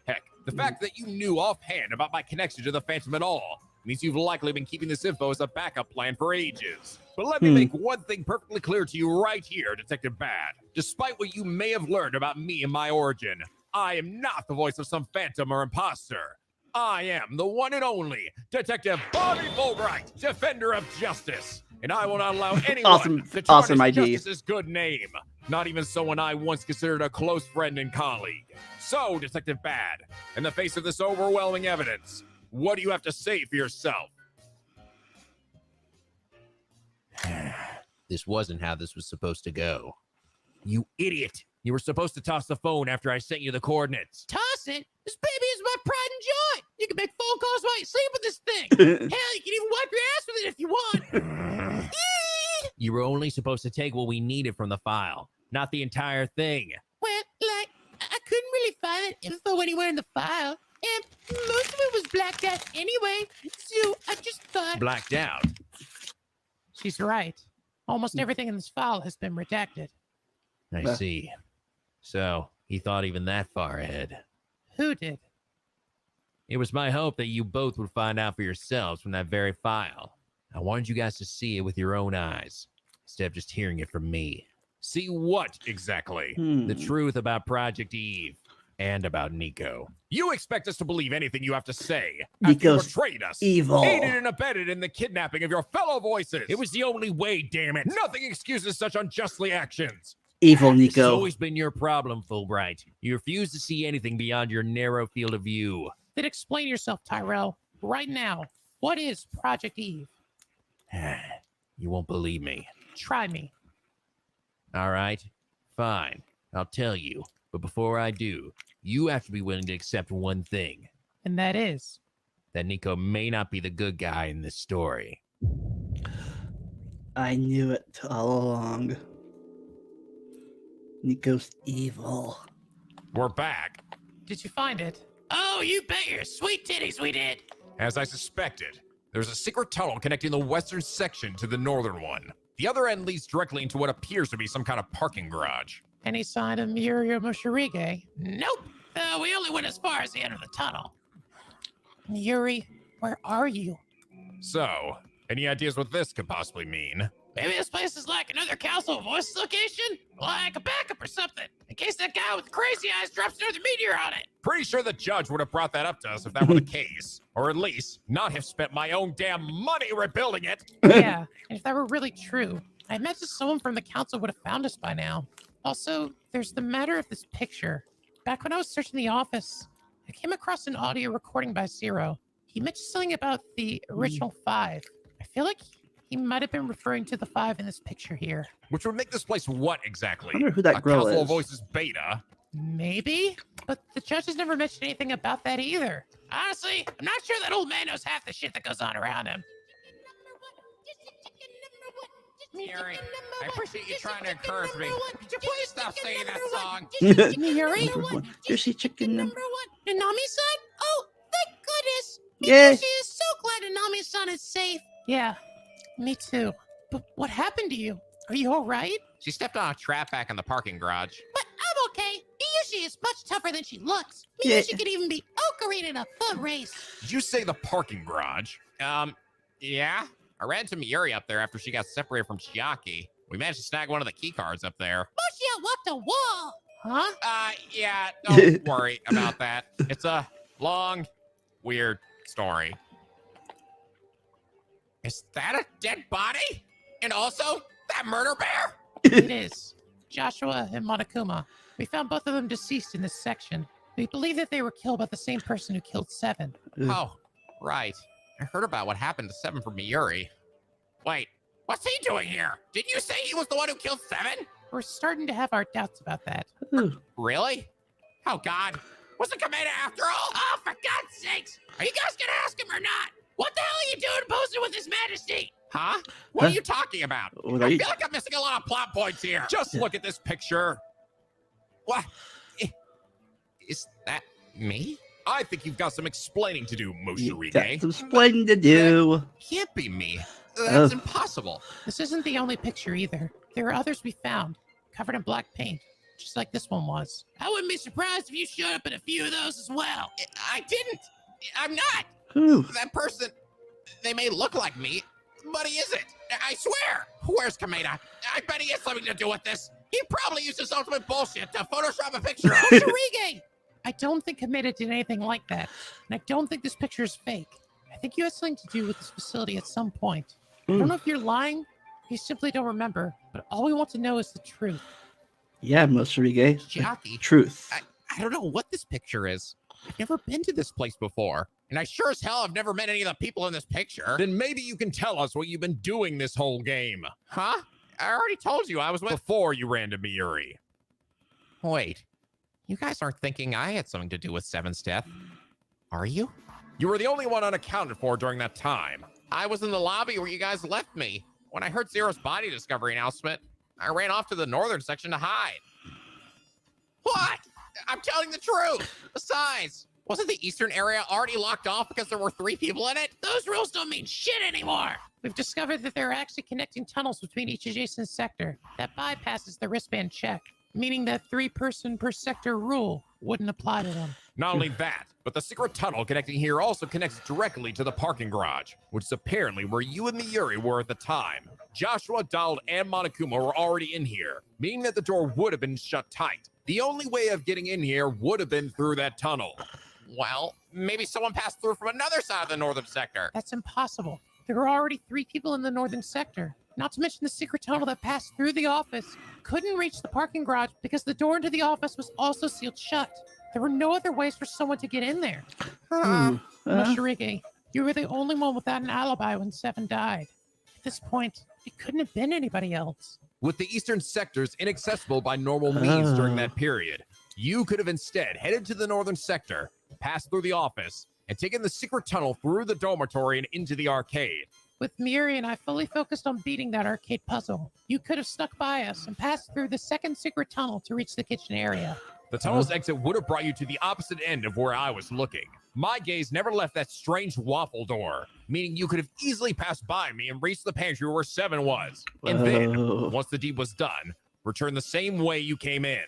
S4: Heck, the fact that you knew offhand about my connection to the Phantom at all means you've likely been keeping this info as a backup plan for ages. But let me make one thing perfectly clear to you right here, Detective Bad. Despite what you may have learned about me and my origin, I am not the voice of some phantom or imposter. I am the one and only Detective Bobby Fulbright, defender of justice. And I will not allow anyone to tarnish Justice's good name. Not even someone I once considered a close friend and colleague. So, Detective Bad, in the face of this overwhelming evidence, what do you have to say for yourself?
S5: This wasn't how this was supposed to go. You idiot! You were supposed to toss the phone after I sent you the coordinates.
S3: Toss it? This baby is my pride and joy. You can make phone calls while you sleep with this thing. Hell, you can even wipe your ass with it if you want.
S5: You were only supposed to take what we needed from the file, not the entire thing.
S3: Well, like, I couldn't really find that info anywhere in the file. And most of it was blacked out anyway. So I just thought...
S5: Blacked out?
S3: She's right. Almost everything in this file has been redacted.
S5: I see. So, he thought even that far ahead.
S3: Who did?
S5: It was my hope that you both would find out for yourselves from that very file. I wanted you guys to see it with your own eyes, instead of just hearing it from me.
S4: See what exactly?
S5: The truth about Project Eve and about Nico.
S4: You expect us to believe anything you have to say
S1: Nico's
S4: after you betrayed us,
S1: evil.
S4: aided and abetted in the kidnapping of your fellow voices.
S5: It was the only way, damn it.
S4: Nothing excuses such unjustly actions.
S1: Evil
S5: This has
S1: Nico.
S5: always been your problem, Fulbright. You refuse to see anything beyond your narrow field of view.
S3: Then explain yourself, Tyrell. Right now, what is Project Eve?
S5: You won't believe me.
S3: Try me.
S5: All right, fine. I'll tell you. But before I do, you have to be willing to accept one thing.
S3: And that is?
S5: That Nico may not be the good guy in this story.
S1: I knew it all along. Nico's evil.
S4: We're back.
S3: Did you find it? Oh, you bet your sweet titties we did.
S4: As I suspected, there's a secret tunnel connecting the western section to the northern one. The other end leads directly into what appears to be some kind of parking garage.
S3: Any sign of Muriel Moshirige? Nope. We only went as far as the end of the tunnel. Yuri, where are you?
S4: So, any ideas what this could possibly mean?
S3: Maybe this place is like another Council of Voices location? Like a backup or something, in case that guy with the crazy eyes drops another meteor on it.
S4: Pretty sure the judge would have brought that up to us if that were the case. Or at least, not have spent my own damn money rebuilding it.
S3: Yeah, and if that were really true, I imagine someone from the council would have found us by now. Also, there's the matter of this picture. Back when I was searching the office, I came across an audio recording by Zero. He mentioned something about the original 5. I feel like he might have been referring to the 5 in this picture here.
S4: Which would make this place what exactly?
S1: I wonder who that
S4: a
S1: girl
S4: Council of
S1: is.
S4: Voices beta?
S3: Maybe? But the judge has never mentioned anything about that either. Honestly, I'm not sure that old man knows half the shit that goes on around him.
S7: Yuri, I appreciate you trying to encourage me. Could you please stop saying that song?
S3: Yuri?
S1: Juicy chicken.
S3: Number 1, Nanami-san? Oh, thank goodness.
S1: Yay.
S3: She is so glad Nanami-san is safe. Yeah, me too. But what happened to you? Are you all right?
S7: She stepped on a trap back in the parking garage.
S3: But I'm okay. Miyushi is much tougher than she looks.
S1: Yeah.
S3: Miyushi could even beat Ocarina in a foot race.
S4: Did you say the parking garage?
S7: Yeah. I ran into Miuri up there after she got separated from Chiaki. We managed to snag one of the key cards up there.
S3: Moshi walked a wall. Huh?
S7: Yeah, don't worry about that. It's a long, weird story. Is that a dead body? And also, that murder bear?
S3: It is. Joshua and Monokuma. We found both of them deceased in this section. We believe that they were killed by the same person who killed Seven.
S7: Oh, right. I heard about what happened to Seven from Miuri. Wait, what's he doing here? Didn't you say he was the one who killed Seven?
S3: We're starting to have our doubts about that.
S7: Really? Oh, God. Was the commander after all? Oh, for God's sakes. Are you guys gonna ask him or not? What the hell are you doing posing with His Majesty? Huh? What are you talking about?
S1: What are
S7: I
S1: you-
S7: feel like I'm missing a lot of plot points here.
S4: Just look at this picture.
S7: What? Is that me?
S4: I think you've got some explaining to do,
S1: You
S4: Moshirige.
S1: got some explaining to do.
S4: Can't be me. That's
S1: Oh.
S4: impossible.
S3: This isn't the only picture either. There are others we found, covered in black paint, just like this one was.
S7: I wouldn't be surprised if you showed up in a few of those as well. I didn't. I'm not.
S1: Whew.
S7: That person, they may look like me, but he isn't. I swear. Where's Kameda? I bet he has something to do with this. He probably used his ultimate bullshit to Photoshop a picture of
S3: Moshirige! I don't think Kameda did anything like that, and I don't think this picture is fake. I think you had something to do with this facility at some point. I don't know if you're lying, you simply don't remember, but all we want to know is the truth.
S1: Yeah, Moshirige.
S7: Chiaki.
S1: Truth.
S7: I don't know what this picture is. I've never been to this place before. And I sure as hell have never met any of the people in this picture.
S4: Then maybe you can tell us what you've been doing this whole game.
S7: Huh? I already told you I was with...
S4: Before you ran to Miuri.
S7: Wait. You guys aren't thinking I had something to do with Seven's death, are you?
S4: You were the only one unaccounted for during that time.
S7: I was in the lobby where you guys left me. When I heard Zero's body discovery announcement, I ran off to the northern section to hide. What? I'm telling the truth. Besides, wasn't the eastern area already locked off because there were 3 people in it? Those rules don't mean shit anymore.
S3: We've discovered that there are actually connecting tunnels between each adjacent sector. That bypasses the wristband check, meaning that 3-person per sector rule wouldn't apply to them.
S4: Not only that, but the secret tunnel connecting here also connects directly to the parking garage, which is apparently where you and Miuri were at the time. Joshua, Donald, and Monokuma were already in here, meaning that the door would have been shut tight. The only way of getting in here would have been through that tunnel.
S7: Well, maybe someone passed through from another side of the northern sector.
S3: That's impossible. There were already 3 people in the northern sector. Not to mention the secret tunnel that passed through the office couldn't reach the parking garage because the door into the office was also sealed shut. There were no other ways for someone to get in there. Moshirige, you were the only one without an alibi when Seven died. At this point, it couldn't have been anybody else.
S4: With the eastern sectors inaccessible by normal means during that period, you could have instead headed to the northern sector, passed through the office, and taken the secret tunnel through the dormitory and into the arcade.
S3: With Miuri and I fully focused on beating that arcade puzzle, you could have snuck by us and passed through the second secret tunnel to reach the kitchen area.
S4: The tunnel's exit would have brought you to the opposite end of where I was looking. My gaze never left that strange waffle door, meaning you could have easily passed by me and reached the pantry where Seven was. And then, once the deed was done, return the same way you came in.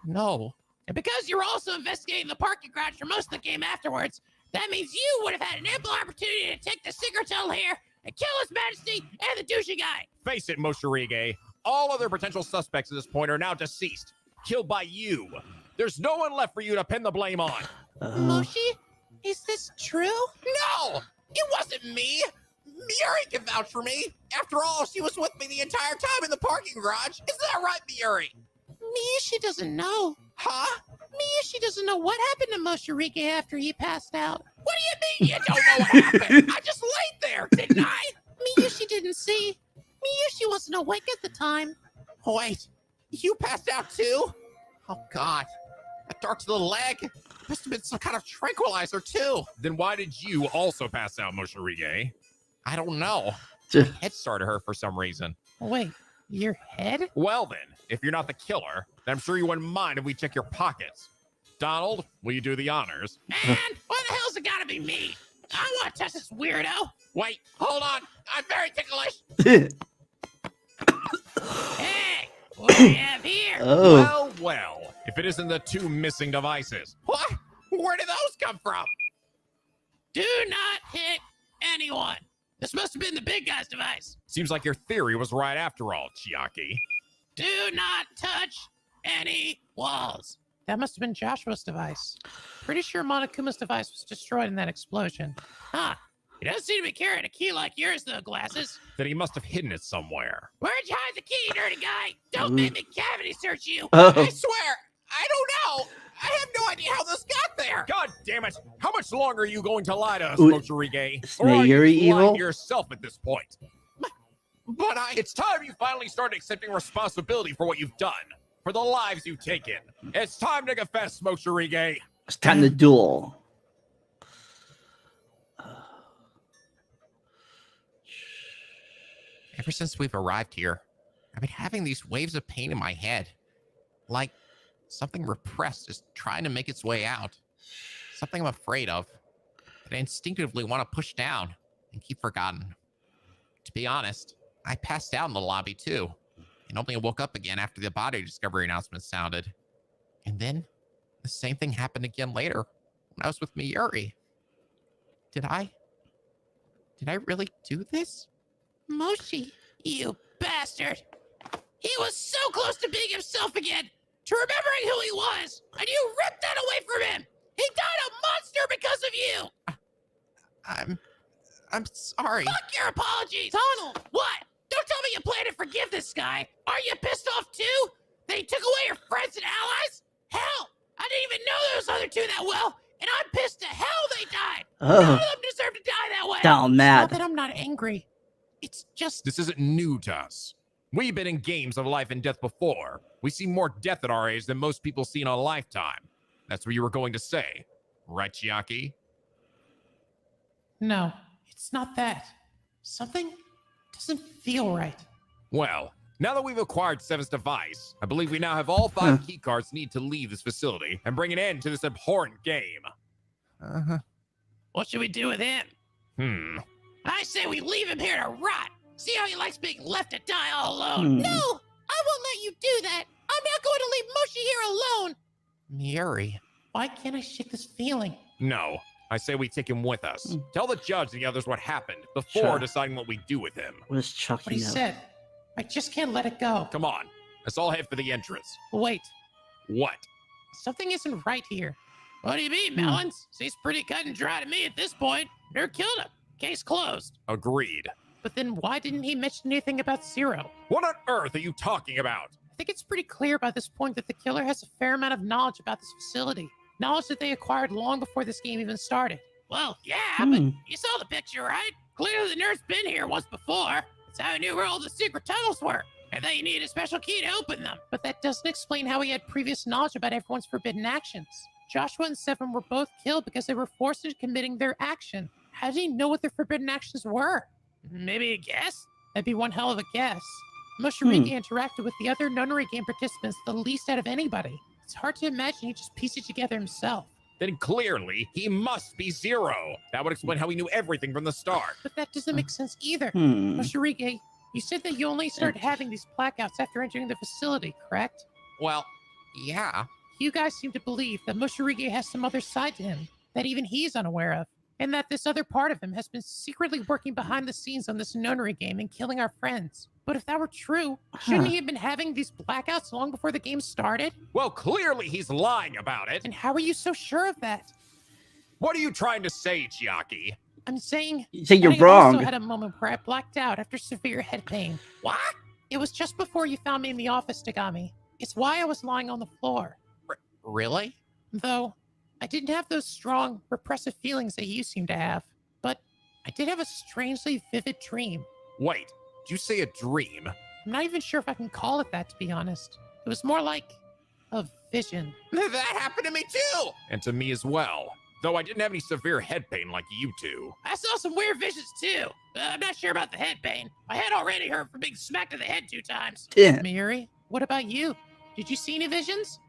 S3: No.
S7: And because you were also investigating the parking garage for most of the game afterwards, that means you would have had an ample opportunity to take the secret tunnel here and kill His Majesty and the douchey guy.
S4: Face it, Moshirige, all other potential suspects at this point are now deceased, killed by you. There's no one left for you to pin the blame on.
S3: Moshi, is this true?
S7: No, it wasn't me. Miuri can vouch for me. After all, she was with me the entire time in the parking garage. Isn't that right, Miuri?
S3: Miyoshi doesn't know.
S7: Huh?
S3: Miyoshi doesn't know what happened to Moshirige after he passed out.
S7: What do you mean you don't know what happened? I just laid there, didn't I?
S3: Miyoshi didn't see. Miyoshi wasn't awake at the time.
S7: Wait, you passed out too? Oh, God. That dark little leg must have been some kind of tranquilizer, too.
S4: Then why did you also pass out, Moshirige?
S7: I don't know. My head started to hurt for some reason.
S3: Wait, your head?
S4: Well then, if you're not the killer, then I'm sure you wouldn't mind if we check your pockets. Donald, will you do the honors?
S7: Man, why the hell's it gotta be me? I want to touch this weirdo. Wait, hold on. I'm very ticklish. Hey, what do we have here?
S4: Well, if it isn't the 2 missing devices.
S7: What? Where did those come from? Do not hit anyone. This must have been the big guy's device.
S4: Seems like your theory was right after all, Chiaki.
S7: Do not touch any walls.
S3: That must have been Joshua's device. Pretty sure Monokuma's device was destroyed in that explosion.
S7: Huh. He doesn't seem to be carrying a key like yours, though, Glasses.
S4: Then he must have hidden it somewhere.
S7: Where'd you hide the key, dirty guy? Don't make me cavity search you.
S1: Oh.
S7: I swear, I don't know. I have no idea how this got there.
S4: God damn it! How much longer are you going to lie to us,
S1: Ooh,
S4: Moshirige?
S1: is
S4: Or are you
S1: Miuri
S4: just lying
S1: evil?
S4: to yourself at this point?
S7: But
S4: It's time you finally started accepting responsibility for what you've done, for the lives you've taken. It's time to confess, Moshirige.
S1: It's time to duel.
S7: Ever since we've arrived here, I've been having these waves of pain in my head. Like something repressed is trying to make its way out. Something I'm afraid of. That I instinctively want to push down and keep forgotten. To be honest, I passed out in the lobby too. And only woke up again after the body discovery announcement sounded. And then, the same thing happened again later when I was with Miyuri. Did I really do this?
S3: Moshi, you bastard. He was so close to being himself again, to remembering who he was, and you ripped that away from him. He died a monster because of you.
S7: I'm sorry.
S3: Fuck your apologies. Donald, what? Don't tell me you plan to forgive this guy. Are you pissed off too? That he took away your friends and allies? Hell, I didn't even know those other two that well, and I'm pissed to hell they died. None of them deserve to die that way.
S1: Down mad.
S3: Not that I'm not angry. It's just...
S4: This isn't new to us. We've been in games of life and death before. We see more death at our age than most people see in a lifetime. That's what you were going to say, right, Chiaki?
S3: No, it's not that. Something doesn't feel right.
S4: Well, now that we've acquired Seven's device, I believe we now have all 5 keycards needed to leave this facility and bring an end to this abhorrent game.
S3: What should we do with him? I say we leave him here to rot. See how he likes being left to die all alone. No, I won't let you do that. I'm not going to leave Moshi here alone.
S7: Miyuri.
S3: Why can't I shake this feeling?
S4: No, I say we take him with us. Tell the judge and the others what happened before deciding what we do with him.
S1: What does Chucky
S3: What he
S1: know?
S3: said. I just can't let it go.
S4: Come on, let's all head for the entrance.
S3: Wait,
S4: What?
S3: something isn't right here. What do you mean, Melons? Seems pretty cut and dry to me at this point. Nerd killed him. Case closed.
S4: Agreed.
S3: But then why didn't he mention anything about Zero?
S4: What on earth are you talking about?
S3: I think it's pretty clear by this point that the killer has a fair amount of knowledge about this facility. Knowledge that they acquired long before this game even started. Well, yeah, but you saw the picture, right? Clearly the nerd's been here once before. That's how he knew where all the secret tunnels were. And then you needed a special key to open them. But that doesn't explain how he had previous knowledge about everyone's forbidden actions. Joshua and Seven were both killed because they were forced into committing their action. How did he know what their forbidden actions were? Maybe a guess? That'd be one hell of a guess. Moshiriki interacted with the other nunnery game participants the least out of anybody. It's hard to imagine he just pieced it together himself.
S4: Then clearly, he must be Zero. That would explain how he knew everything from the start.
S3: But that doesn't make sense either. Moshiriki, you said that you only started having these blackouts after entering the facility, correct?
S7: Well, yeah.
S3: You guys seem to believe that Moshiriki has some other side to him that even he's unaware of, and that this other part of him has been secretly working behind the scenes on this nunnery game and killing our friends. But if that were true, shouldn't he have been having these blackouts long before the game started?
S4: Well, clearly he's lying about it.
S3: And how are you so sure of that?
S4: What are you trying to say, Chiaki?
S3: I'm saying...
S1: You say you're
S3: I
S1: wrong.
S3: also had a moment where I blacked out after severe head pain.
S7: What?
S3: It was just before you found me in the office, Tagami. It's why I was lying on the floor.
S7: Really?
S3: Though, I didn't have those strong, repressive feelings that you seem to have. But I did have a strangely vivid dream.
S4: Wait, did you say a dream?
S3: I'm not even sure if I can call it that, to be honest. It was more like a vision.
S7: That happened to me too!
S4: And to me as well. Though I didn't have any severe head pain like you two.
S3: I saw some weird visions too. I'm not sure about the head pain. My head already hurt from being smacked in the head 2 times.
S1: Yeah.
S3: Miyuri, what about you? Did you see any visions?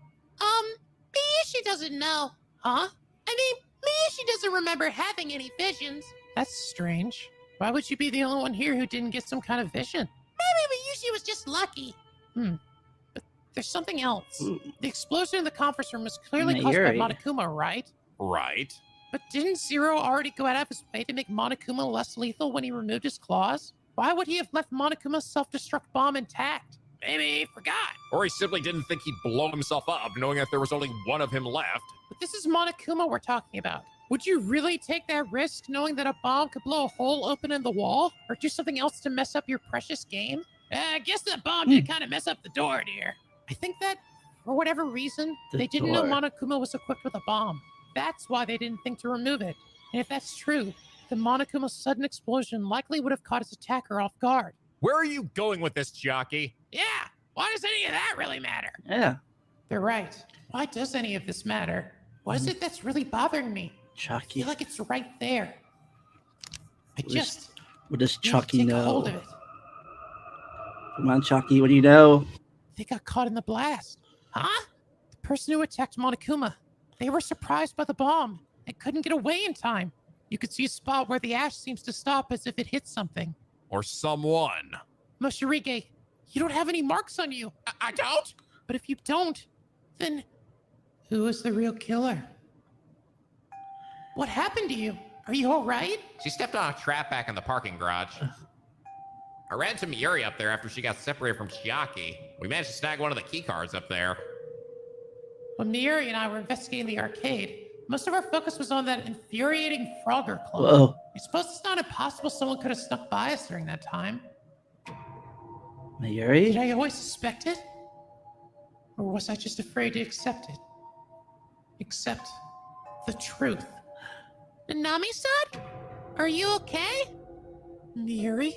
S3: Miyoshi doesn't know. Huh? I mean, Miyoshi doesn't remember having any visions. That's strange. Why would you be the only one here who didn't get some kind of vision? Maybe Miyoshi was just lucky. But there's something else. The explosion in the conference room was clearly caused by
S1: Miyuri.
S3: Monokuma, right?
S4: Right.
S3: But didn't Zero already go out of his way to make Monokuma less lethal when he removed his claws? Why would he have left Monokuma's self-destruct bomb intact? Maybe he forgot.
S4: Or he simply didn't think he'd blow himself up, knowing that there was only one of him left.
S3: But this is Monokuma we're talking about. Would you really take that risk knowing that a bomb could blow a hole open in the wall? Or do something else to mess up your precious game? I guess that bomb did kind of mess up the door, dear. I think that, for whatever reason, they didn't know Monokuma was equipped with a bomb. That's why they didn't think to remove it. And if that's true, then Monokuma's sudden explosion likely would have caught his attacker off guard.
S4: Where are you going with this, Chiaki?
S3: Yeah, why does any of that really matter?
S1: Yeah.
S3: They're right. Why does any of this matter? What is it that's really bothering me? I
S1: Chucky.
S3: feel like it's right there. I just
S1: What does
S3: need to
S1: Chucky
S3: take
S1: know?
S3: a hold of it.
S1: Come on, Chucky. What do you know?
S3: They got caught in the blast. Huh? The person who attacked Monokuma. They were surprised by the bomb and couldn't get away in time. You could see a spot where the ash seems to stop as if it hit something.
S4: Or someone.
S3: Moshirige, you don't have any marks on you.
S7: I don't?
S3: But if you don't, then who is the real killer? What happened to you? Are you all right?
S7: She stepped on a trap back in the parking garage. I ran to Miuri up there after she got separated from Chiaki. We managed to snag one of the key cards up there.
S3: When Miuri and I were investigating the arcade, most of our focus was on that infuriating Frogger clone.
S1: Whoa.
S3: I suppose it's not impossible someone could have snuck by us during that time.
S1: Mayuri?
S3: Did I always suspect it? Or was I just afraid to accept it? Accept the truth. Nanami-san? Are you okay? Miuri?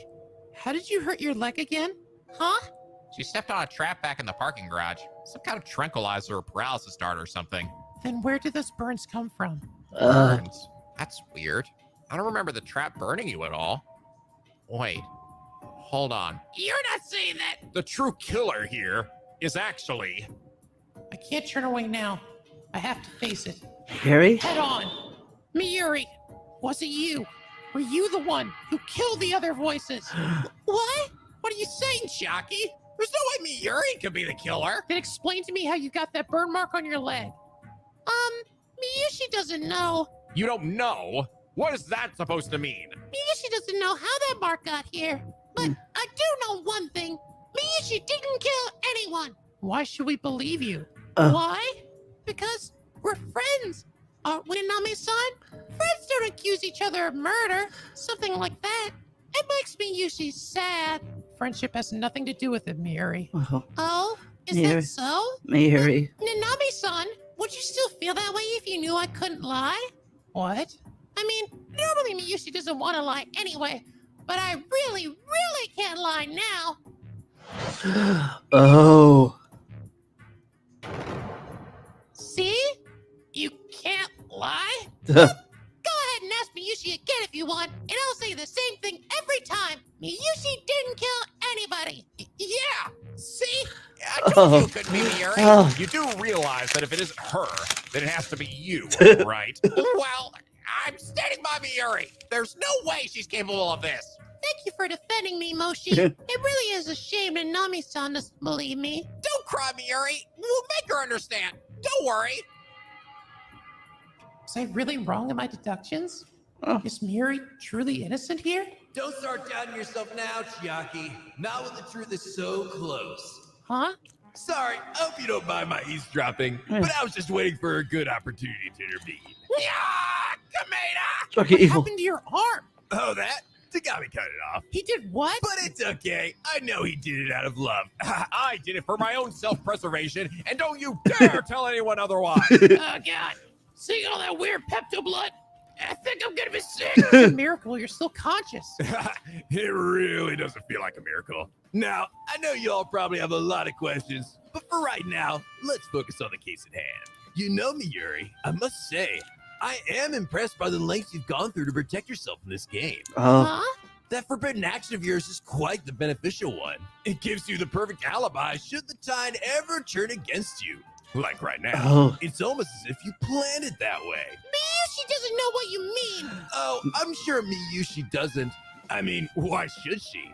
S3: How did you hurt your leg again? Huh?
S7: She stepped on a trap back in the parking garage. Some kind of tranquilizer or paralysis dart or something.
S3: Then where did those burns come from?
S7: Burns? That's weird. I don't remember the trap burning you at all. Wait. Hold on. You're not saying that!
S4: The true killer here is actually...
S3: I can't turn away now. I have to face it.
S1: Harry?
S3: Head on! Miuri! Was it you? Were you the one who killed the other voices? What?
S7: What are you saying, Chiaki? There's no way Miuri could be the killer.
S3: Then explain to me how you got that burn mark on your leg. Miyushi doesn't know.
S4: You don't know? What is that supposed to mean?
S3: Miyushi doesn't know how that mark got here. But I do know one thing. Miyushi didn't kill anyone. Why should we believe you? Why? Because we're friends. Aren't we, Nami-san? Friends don't accuse each other of murder. Something like that. It makes Miyushi sad. Friendship has nothing to do with it, Miuri. Oh, is that so?
S1: Mayuri.
S3: Nanami-san, would you still feel that way if you knew I couldn't lie? What? I mean, normally Miyushi doesn't want to lie anyway, but I really, really can't lie now.
S1: Oh.
S3: See? You can't lie? Go ahead and ask Miyushi again if you want, and I'll say the same thing every time. Miyushi didn't kill anybody.
S7: Yeah! See? I told you it couldn't be Miuri.
S4: You do realize that if it isn't her, then it has to be you, right?
S7: Well, I'm standing by Miuri. There's no way she's capable of this.
S3: Thank you for defending me, Moshi. It really is a shame that Nami-san doesn't believe me.
S7: Don't cry, Miuri. We'll make her understand. Don't worry.
S3: Was I really wrong in my deductions? Is Miuri truly innocent here?
S6: Don't start doubting yourself now, Chiaki. Not when the truth is so close.
S3: Huh?
S6: Sorry, I hope you don't mind my eavesdropping, but I was just waiting for a good opportunity to intervene.
S7: Yeah, Kameda!
S1: Fucking
S3: What
S1: evil.
S3: happened to your arm?
S6: Oh, that? Tagami cut it off.
S3: He did what?
S6: But it's okay. I know he did it out of love.
S4: I did it for my own self-preservation, and don't you dare tell anyone otherwise.
S3: Oh, God. Seeing all that weird Pepto blood, I think I'm gonna be sick. It's a miracle you're still conscious.
S6: It really doesn't feel like a miracle. Now, I know you all probably have a lot of questions, but for right now, let's focus on the case at hand. You know me, Yuri. I must say, I am impressed by the lengths you've gone through to protect yourself in this game.
S3: Huh?
S6: That forbidden action of yours is quite the beneficial one. It gives you the perfect alibi should the tide ever turn against you. Like right now, it's almost as if you planned it that way.
S3: Miyushi doesn't know what you mean.
S6: Oh, I'm sure Miyushi doesn't. I mean, why should she?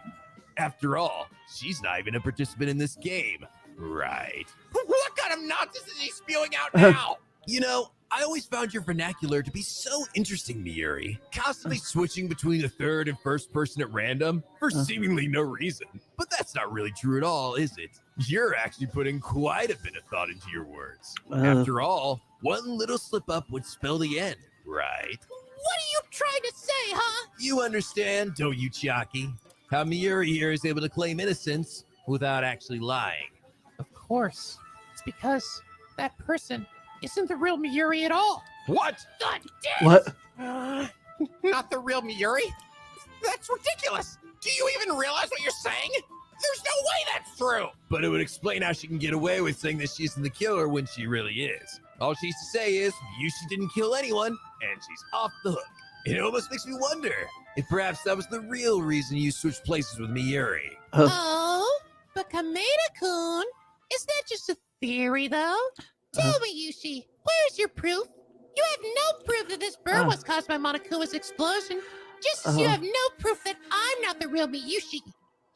S6: After all, she's not even a participant in this game, right?
S7: What kind of nonsense is he spewing out now?
S6: You know, I always found your vernacular to be so interesting, Miuri. Constantly switching between the third and first person at random for seemingly no reason. But that's not really true at all, is it? You're actually putting quite a bit of thought into your words. After all, one little slip up would spell the end, right?
S3: What are you trying to say, huh?
S6: You understand, don't you, Chiaki? How Miuri here is able to claim innocence without actually lying.
S3: Of course. It's because that person isn't the real Miuri at all.
S4: What?
S3: God damn!
S1: What?
S7: Not the real Miuri? That's ridiculous. Do you even realize what you're saying? There's no way that's true.
S6: But it would explain how she can get away with saying that she isn't the killer when she really is. All she needs to say is, Yushi didn't kill anyone, and she's off the hook. It almost makes me wonder if perhaps that was the real reason you switched places with Miuri.
S3: Oh, but Kameda-kun, is that just a theory, though? Tell me, Yushi, where's your proof? You have no proof that this burn was caused by Monokuma's explosion. Just as you have no proof that I'm not the real Miyushi.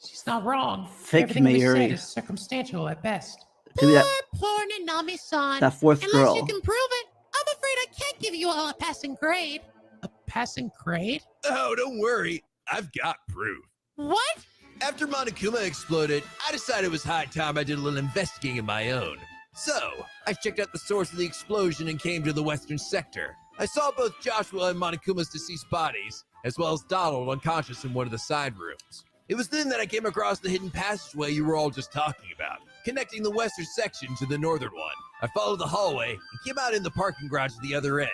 S3: She's not wrong.
S1: Fake
S3: Everything we said
S1: Mayuri.
S3: is circumstantial at best.
S1: Could be
S3: Poor Nanami-san.
S1: that fourth
S3: Unless
S1: girl.
S3: you can prove it, I'm afraid I can't give you all a passing grade. A passing grade?
S6: Oh, don't worry. I've got proof.
S3: What?
S6: After Monokuma exploded, I decided it was high time I did a little investigating of my own. So, I checked out the source of the explosion and came to the western sector. I saw both Joshua and Monokuma's deceased bodies, as well as Donald unconscious in one of the side rooms. It was then that I came across the hidden passageway you were all just talking about, connecting the western section to the northern one. I followed the hallway and came out in the parking garage at the other end,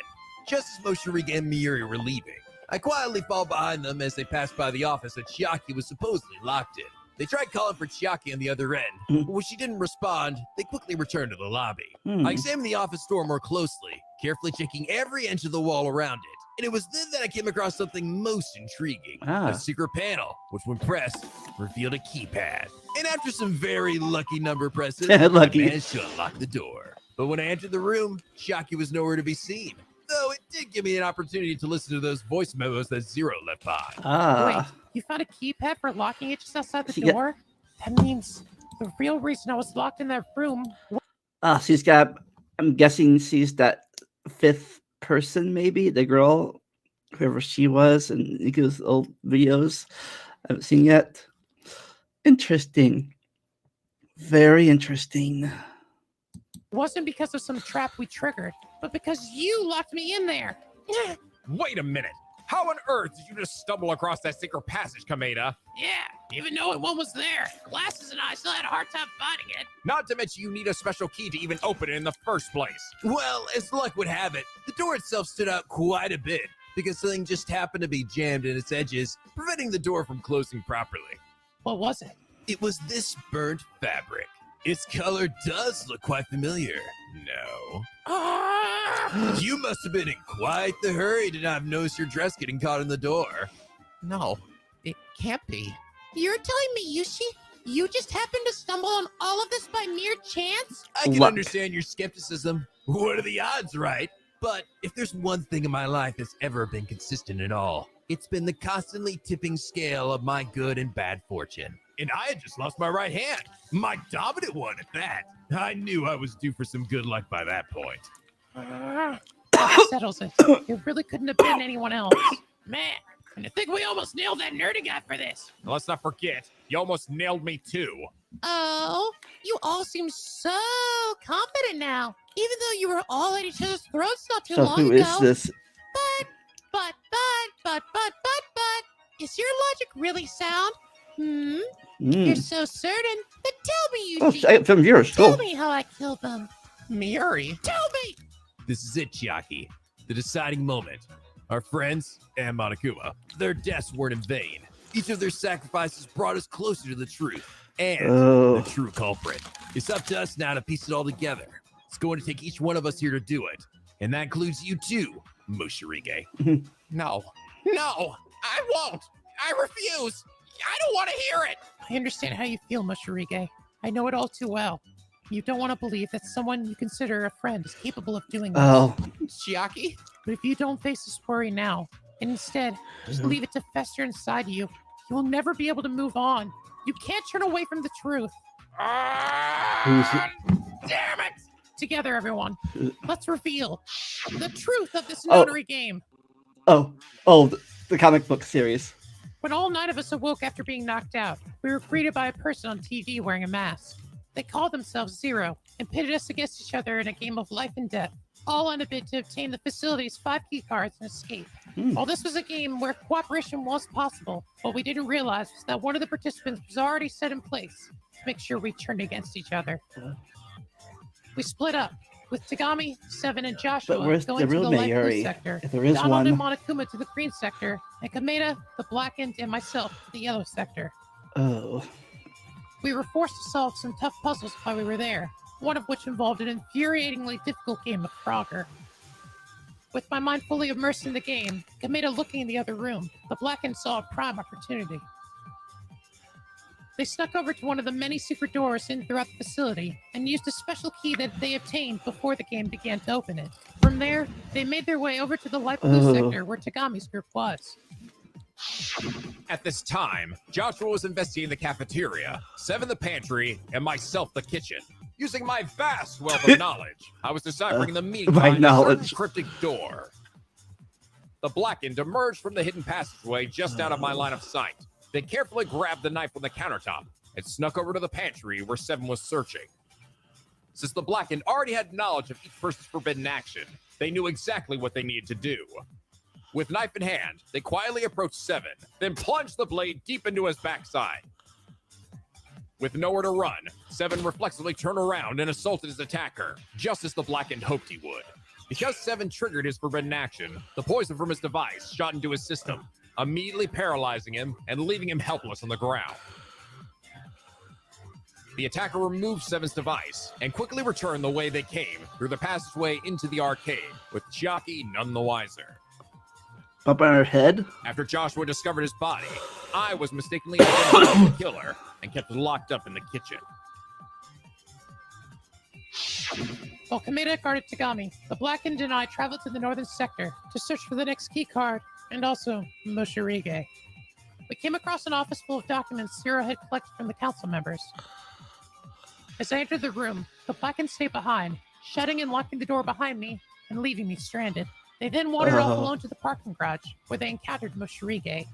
S6: just as Moshirige and Miyuri were leaving. I quietly followed behind them as they passed by the office that Chiaki was supposedly locked in. They tried calling for Chiaki on the other end, but when she didn't respond, they quickly returned to the lobby. I examined the office door more closely, carefully checking every inch of the wall around it. And it was then that I came across something most intriguing. A secret panel, which when pressed, revealed a keypad. And after some very lucky number presses, I managed to unlock the door. But when I entered the room, Chiaki was nowhere to be seen. Though it did give me an opportunity to listen to those voice memos that Zero left behind.
S3: Wait, you found a keypad for locking it just outside the door? That means the real reason I was locked in that room.
S1: She's got, I'm guessing she's that fifth person, maybe, the girl, whoever she was, in Nico's old videos. I haven't seen yet. Interesting. Very interesting.
S3: It wasn't because of some trap we triggered, but because you locked me in there.
S4: Wait a minute. How on earth did you just stumble across that secret passage, Kameda?
S3: Yeah, even knowing one was there, Glasses and I still had a hard time finding it.
S4: Not to mention you need a special key to even open it in the first place.
S6: Well, as luck would have it, the door itself stood out quite a bit because something just happened to be jammed in its edges, preventing the door from closing properly.
S3: What was it?
S6: It was this burnt fabric. Its color does look quite familiar. No. You must have been in quite the hurry to not notice your dress getting caught in the door.
S7: No, it can't be.
S3: You're telling me, Yushi, you just happened to stumble on all of this by mere chance?
S6: I can understand your skepticism. What are the odds, right? But if there's one thing in my life that's ever been consistent at all, it's been the constantly tipping scale of my good and bad fortune.
S4: And I had just lost my right hand. My dominant one at that. I knew I was due for some good luck by that point.
S3: That settles it. It really couldn't have been anyone else. Man, and I think we almost nailed that nerdy guy for this.
S4: Now, let's not forget, you almost nailed me too.
S3: Oh, you all seem so confident now, even though you were all at each other's throats not too long ago.
S1: So who is this?
S3: But, is your logic really sound? You're so certain, but tell me, Yuji.
S1: From yours.
S3: Tell me how I killed them.
S7: Miyuri.
S3: Tell me.
S6: This is it, Chiaki. The deciding moment. Our friends and Monokuma, their deaths weren't in vain. Each of their sacrifices brought us closer to the truth and the true culprit. It's up to us now to piece it all together. It's going to take each one of us here to do it. And that includes you too, Moshirige.
S7: No, I won't. I refuse. I don't want to hear it.
S3: I understand how you feel, Moshirige. I know it all too well. You don't want to believe that someone you consider a friend is capable of doing this.
S7: Chiaki?
S3: But if you don't face this worry now, and instead just leave it to fester inside you, you will never be able to move on. You can't turn away from the truth. Damn it! Together, everyone. Let's reveal the truth of this notary game.
S1: The comic book series.
S3: When all 9 of us awoke after being knocked out, we were greeted by a person on TV wearing a mask. They called themselves Zero and pitted us against each other in a game of life and death, all on a bid to obtain the facility's 5 key cards and escape. While this was a game where cooperation was possible, what we didn't realize was that one of the participants was already set in place to make sure we turned against each other. We split up, with Tagami, Seven, and Joshua going to the light blue sector,
S1: if there is
S3: Donald
S1: one.
S3: and Monokuma to the green sector, and Kameda, the blackened, and myself to the yellow sector. We were forced to solve some tough puzzles while we were there, one of which involved an infuriatingly difficult game of Frogger. With my mind fully immersed in the game, Kameda looking in the other room, the blackened saw a prime opportunity. They snuck over to one of the many secret doors in throughout the facility and used a special key that they obtained before the game began to open it. From there, they made their way over to the light blue sector where Tagami's group was.
S4: At this time, Joshua was investigating the cafeteria, Seven the pantry, and myself the kitchen. Using my vast wealth of knowledge, I was deciphering the meaning behind a certain cryptic door. The Blackened emerged from the hidden passageway just out of my line of sight. They carefully grabbed the knife from the countertop and snuck over to the pantry where Seven was searching. Since the Blackened already had knowledge of each person's forbidden action, they knew exactly what they needed to do. With knife in hand, they quietly approached Seven, then plunged the blade deep into his backside. With nowhere to run, Seven reflexively turned around and assaulted his attacker, just as the Blackened hoped he would. Because Seven triggered his forbidden action, the poison from his device shot into his system, immediately paralyzing him and leaving him helpless on the ground. The attacker removed Seven's device and quickly returned the way they came, through the passageway into the arcade, with Jockey none the wiser.
S1: Bump on her head?
S4: After Joshua discovered his body, I was mistakenly identified as the killer and kept locked up in the kitchen.
S3: While Kameda guarded Tagami, the Blackened and I traveled to the northern sector to search for the next key card and also Moshirige. We came across an office full of documents Zero had collected from the council members. As I entered the room, the Blackened stayed behind, shutting and locking the door behind me and leaving me stranded. They then wandered off alone to the parking garage, where they encountered Moshirige.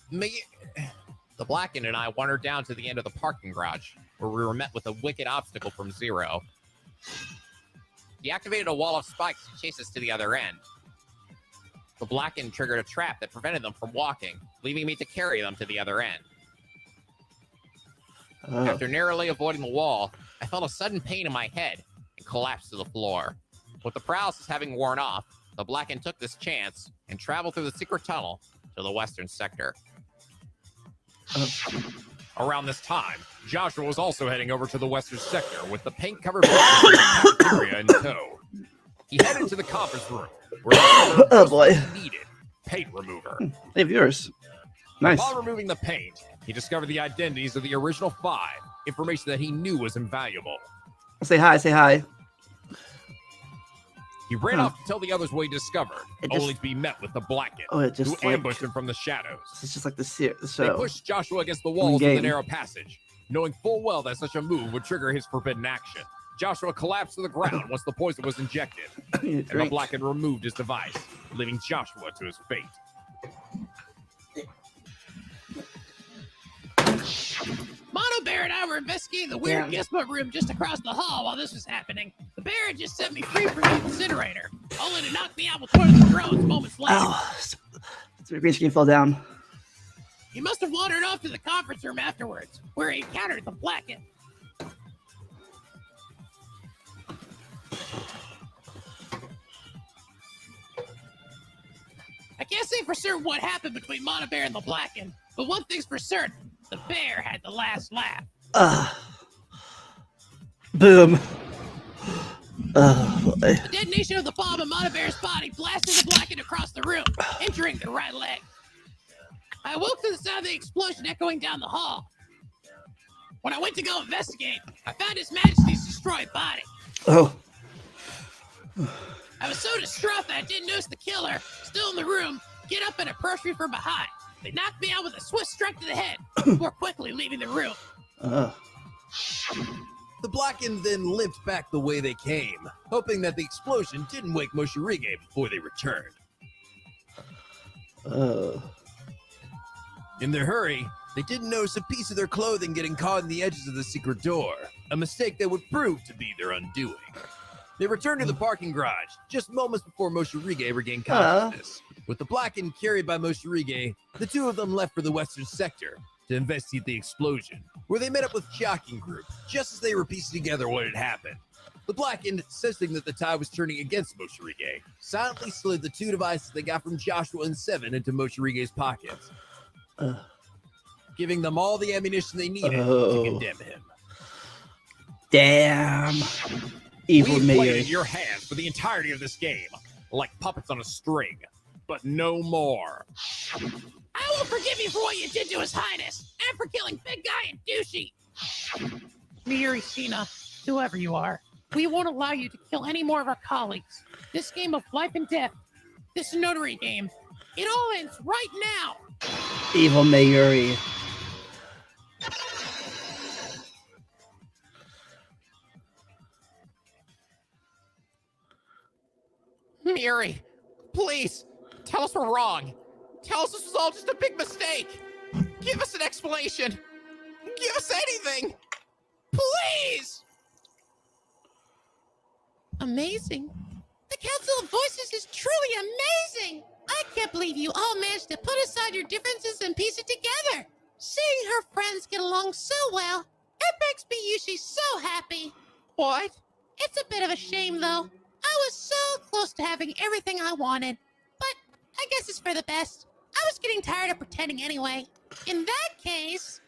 S7: The Blackened and I wandered down to the end of the parking garage, where we were met with a wicked obstacle from Zero. He activated a wall of spikes to chase us to the other end. The Blackened triggered a trap that prevented them from walking, leaving me to carry them to the other end. After narrowly avoiding the wall, I felt a sudden pain in my head and collapsed to the floor. With the paralysis having worn off, the Blackened took this chance and traveled through the secret tunnel to the western sector.
S4: Around this time, Joshua was also heading over to the western sector with the paint-covered cafeteria in tow. He headed to the conference room, where he needed paint remover.
S1: Hey, viewers. Nice.
S4: Upon removing the paint, he discovered the identities of the original 5, information that he knew was invaluable.
S1: Say hi, say hi.
S4: He ran off to tell the others what he discovered, only to be met with the Blackened, who ambushed him from the shadows.
S1: It's just like the show.
S4: They pushed Joshua against the walls of the narrow passage, knowing full well that such a move would trigger his forbidden action. Joshua collapsed to the ground once the poison was injected, and the Blackened removed his device, leaving Joshua to his fate.
S3: Mono Bear and I were investigating the weird Gizmo room just across the hall while this was happening. The bear had just set me free from the incinerator, only to knock me out with one of the drones moments later.
S1: Oh, the green screen fell down.
S3: He must have wandered off to the conference room afterwards, where he encountered the Blackened. I can't say for certain what happened between Mono Bear and the Blackened, but one thing's for certain. The bear had the last laugh.
S1: Boom.
S3: The detonation of the bomb in Mono Bear's body blasted the Blackened across the room, injuring the right leg. I awoke to the sound of the explosion echoing down the hall. When I went to go investigate, I found His Majesty's destroyed body. I was so distraught that I didn't notice the killer, still in the room, get up and approach me from behind. They knocked me out with a swift strike to the head, before quickly leaving the room.
S6: The Blackened then limped back the way they came, hoping that the explosion didn't wake Moshirige before they returned. In their hurry, they didn't notice a piece of their clothing getting caught in the edges of the secret door, a mistake that would prove to be their undoing. They returned to the parking garage, just moments before Moshirige regained consciousness. With the Blackened carried by Moshirige, the two of them left for the western sector to investigate the explosion, where they met up with Shocking Group, just as they were piecing together what had happened. The Blackened, sensing that the tide was turning against Moshirige, silently slid the 2 devices they got from Joshua and Seven into Moshirige's pockets, giving them all the ammunition they needed to condemn him.
S1: Damn. Evil
S4: We've
S1: mayor.
S4: played in your hands for the entirety of this game, like puppets on a string, but no more.
S3: I will forgive you for what you did to His Highness, and for killing Big Guy and Douchey. Miuri, Sheena, whoever you are, we won't allow you to kill any more of our colleagues. This game of life and death, this notary game, it all ends right now.
S1: Evil Mayuri.
S7: Miuri, please, tell us we're wrong. Tell us this was all just a big mistake. Give us an explanation. Give us anything. Please.
S3: Amazing. The Council of Voices is truly amazing. I can't believe you all managed to put aside your differences and piece it together. Seeing her friends get along so well, it makes Miyushi so happy.
S7: What?
S3: It's a bit of a shame, though. I was so close to having everything I wanted. But I guess it's for the best. I was getting tired of pretending anyway. In that case,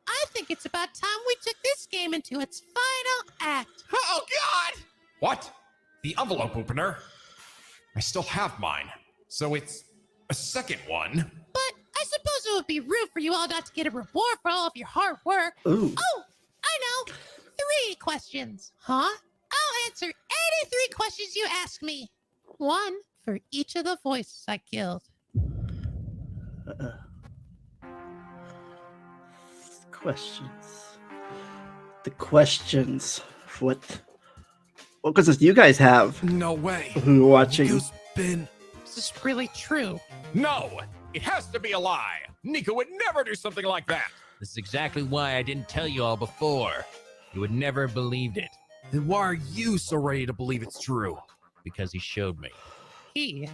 S3: I think it's about time we took this game into its final act.
S7: Oh, God!
S4: What? The envelope opener? I still have mine. So it's a second one.
S3: But I suppose it would be rude for you all not to get a reward for all of your hard work.
S1: Ooh.
S3: Oh, I know. 3 questions. Huh? I'll answer any 3 questions you ask me. 1 for each of the voices I killed.
S1: Questions. The questions. What questions do you guys have?
S6: No way.
S1: Who are watching?
S6: Nico's been...
S3: Is this really true?
S4: No! It has to be a lie! Nico would never do something like that!
S5: This is exactly why I didn't tell you all before. You would never have believed it.
S6: Then why are you so ready to believe it's true?
S5: Because he showed me.
S3: He.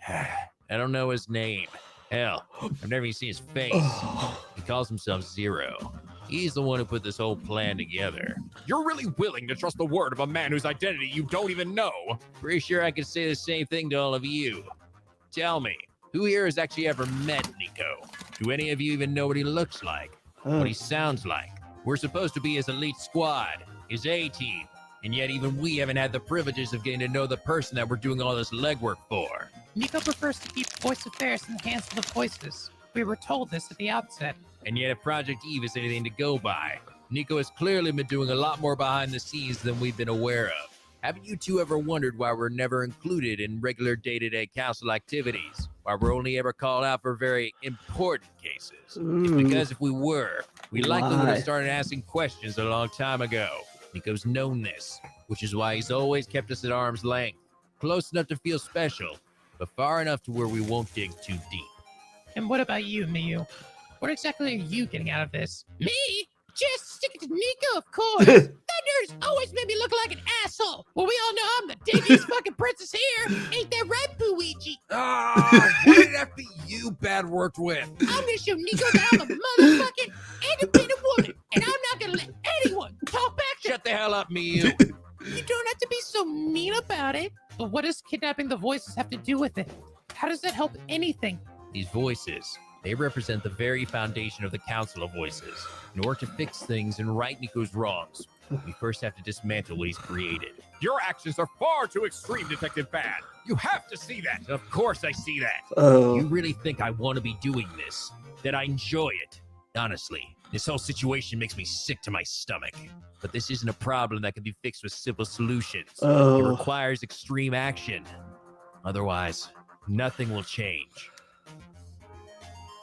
S5: I don't know his name. Hell, I've never even seen his face. He calls himself Zero. He's the one who put this whole plan together.
S4: You're really willing to trust the word of a man whose identity you don't even know?
S5: Pretty sure I could say the same thing to all of you. Tell me, who here has actually ever met Nico? Do any of you even know what he looks like? What he sounds like? We're supposed to be his elite squad, his A-team, and yet even we haven't had the privileges of getting to know the person that we're doing all this legwork for.
S3: Nico prefers to keep voice affairs in the hands of the voices. We were told this at the outset.
S5: And yet if Project Eve is anything to go by, Nico has clearly been doing a lot more behind the scenes than we've been aware of. Haven't you two ever wondered why we're never included in regular day-to-day council activities? Why we're only ever called out for very important cases? It's because if we were, we likely would have started asking questions a long time ago. Nico's known this, which is why he's always kept us at arm's length. Close enough to feel special, but far enough to where we won't dig too deep.
S3: And what about you, Miyu? What exactly are you getting out of this? Me? Just stick it to Nico, of course. That nerd's always made me look like an asshole. Well, we all know I'm the dingiest fucking princess here. Ain't that right, Puichi?
S6: Ah, why did it have to be you bad worked with?
S3: I'm gonna show Nico that I'm a motherfucking independent woman, and I'm not gonna let anyone talk back to
S5: Shut the hell up, Miyu.
S3: You don't have to be so mean about it. But what does kidnapping the voices have to do with it? How does that help anything?
S5: These voices, they represent the very foundation of the Council of Voices. In order to fix things and right Nico's wrongs, we first have to dismantle what he's created.
S4: Your actions are far too extreme, Detective Bad. You have to see that.
S5: Of course I see that.
S1: Oh.
S5: You really think I want to be doing this? That I enjoy it? Honestly, this whole situation makes me sick to my stomach. But this isn't a problem that can be fixed with simple solutions. It requires extreme action. Otherwise, nothing will change.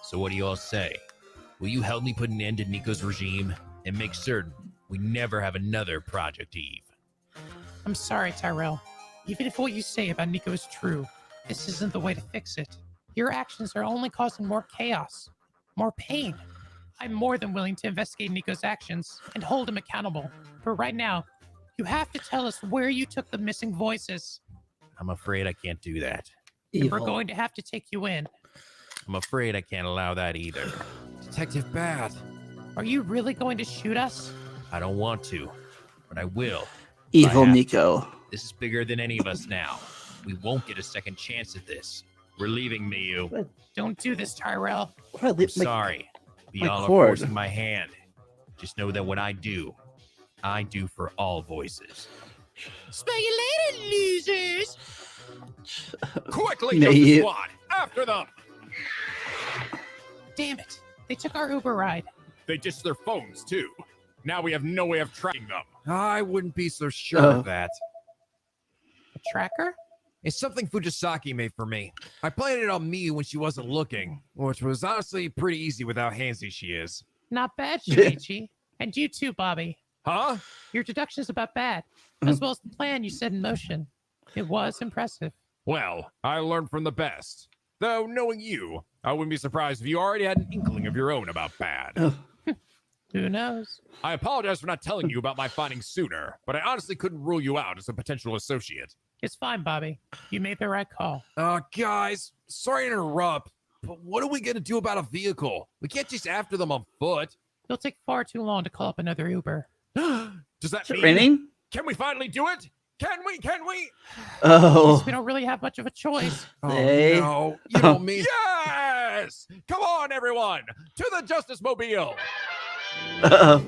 S5: So what do you all say? Will you help me put an end to Nico's regime and make certain we never have another Project Eve?
S3: I'm sorry, Tyrell. Even if what you say about Nico is true, this isn't the way to fix it. Your actions are only causing more chaos, more pain. I'm more than willing to investigate Nico's actions and hold him accountable. But right now, you have to tell us where you took the missing voices.
S5: I'm afraid I can't do that.
S3: And we're going to have to take you in.
S5: I'm afraid I can't allow that either.
S6: Detective Bad.
S3: Are you really going to shoot us?
S5: I don't want to, but I will.
S1: Evil
S5: I have
S1: Nico.
S5: to. This is bigger than any of us now. We won't get a second chance at this. We're leaving, Miyu.
S3: Don't do this, Tyrell.
S5: I'm sorry. Be
S1: my
S5: all
S1: cord.
S5: forcing my hand. Just know that what I do for all voices.
S3: Smell you later, losers!
S4: Quickly,
S1: May
S4: Justice
S1: you-
S4: Squad! After them!
S3: Damn it. They took our Uber ride.
S4: They ditched their phones, too. Now we have no way of tracking them.
S6: I wouldn't be so sure of that.
S3: A tracker?
S6: It's something Fujisaki made for me. I planted it on me when she wasn't looking, which was honestly pretty easy with how handsy she is.
S3: Not bad, Shuichi. And you too, Bobby.
S6: Huh?
S3: Your deduction's about bad, as well as the plan you set in motion. It was impressive.
S4: Well, I learned from the best. Though, knowing you, I wouldn't be surprised if you already had an inkling of your own about bad.
S3: Who knows?
S4: I apologize for not telling you about my findings sooner, but I honestly couldn't rule you out as a potential associate.
S3: It's fine, Bobby. You made the right call.
S6: Guys, sorry to interrupt, but what are we going to do about a vehicle? We can't chase after them on foot.
S3: It'll take far too long to call up another Uber.
S4: Does that
S1: Is it
S4: mean...
S1: raining?
S4: Can we finally do it? Can we?
S1: Oh.
S3: We don't really have much of a choice.
S1: They-
S6: No, you don't mean...
S4: Yes! Come on, everyone! To the Justice Mobile!
S1: Uh-oh.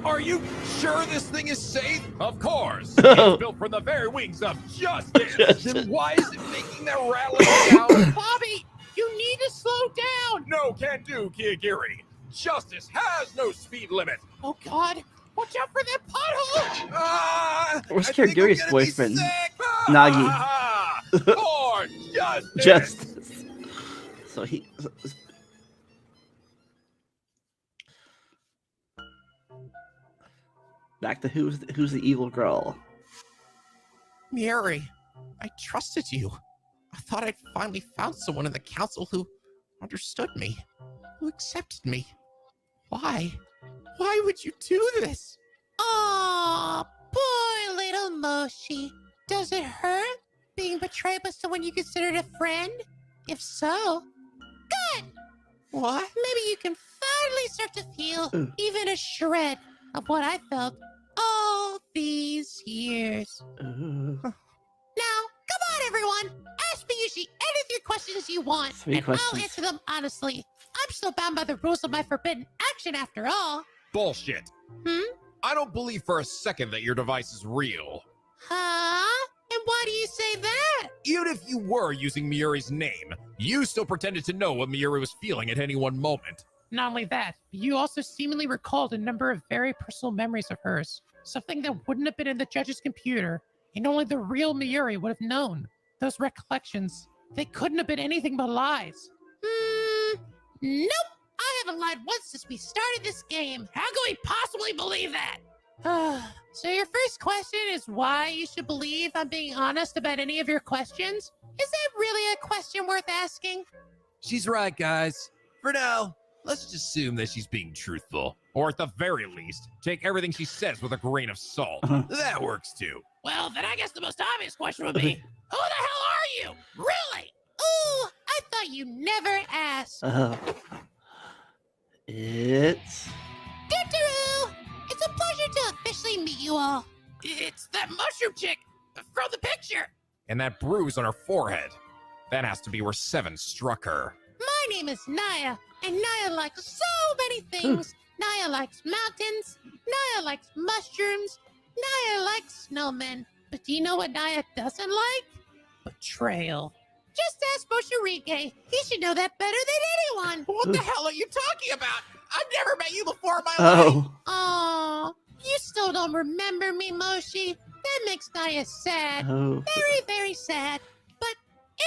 S4: Are you sure this thing is safe? Of course. It's built from the very wings of justice.
S6: Then why is it making that rattling sound?
S3: Bobby, you need to slow down.
S4: No can do, Kiyagiri. Justice has no speed limit.
S3: Oh, God. Watch out for that pothole.
S1: Where's
S4: I think I'm
S1: Kiyagiri's
S4: gonna be
S1: boyfriend?
S4: sick.
S1: Nagi.
S4: For justice.
S1: Justice. So he... Back to who's the evil girl.
S7: Miuri, I trusted you. I thought I'd finally found someone in the council who understood me, who accepted me. Why? Why would you do this?
S8: Oh, poor little Moshi. Does it hurt being betrayed by someone you considered a friend? If so, good.
S7: What?
S8: Maybe you can finally start to feel even a shred of what I felt all these years. Now, come on, everyone. Ask Miyushi any of your questions you want, and
S1: questions.
S8: I'll answer them honestly. I'm still bound by the rules of my forbidden action after all.
S4: Bullshit. I don't believe for a second that your device is real.
S8: Huh? And why do you say that?
S4: Even if you were using Miuri's name, you still pretended to know what Miuri was feeling at any one moment.
S3: Not only that, but you also seemingly recalled a number of very personal memories of hers. Something that wouldn't have been in the judge's computer, and only the real Miuri would have known. Those recollections, they couldn't have been anything but lies.
S8: Nope. I haven't lied once since we started this game. How can we possibly believe that? So your first question is why you should believe I'm being honest about any of your questions? Is that really a question worth asking?
S6: She's right, guys. For now, let's just assume that she's being truthful.
S4: Or at the very least, take everything she says with a grain of salt.
S6: That works too.
S8: Well, then I guess the most obvious question would be, who the hell are you? Really? Ooh, I thought you never asked.
S1: It's...
S8: Doo-doo! It's a pleasure to officially meet you all.
S7: It's that mushroom chick from the picture.
S4: And that bruise on her forehead. That has to be where Seven struck her.
S8: My name is Naya, and Naya likes so many things. Naya likes mountains. Naya likes mushrooms. Naya likes snowmen. But do you know what Naya doesn't like? Betrayal. Just ask Moshirige. He should know that better than anyone.
S7: What the hell are you talking about? I've never met you before in my life.
S8: Oh, you still don't remember me, Moshi? That makes Naya sad.
S1: Oh.
S8: Very, very sad. But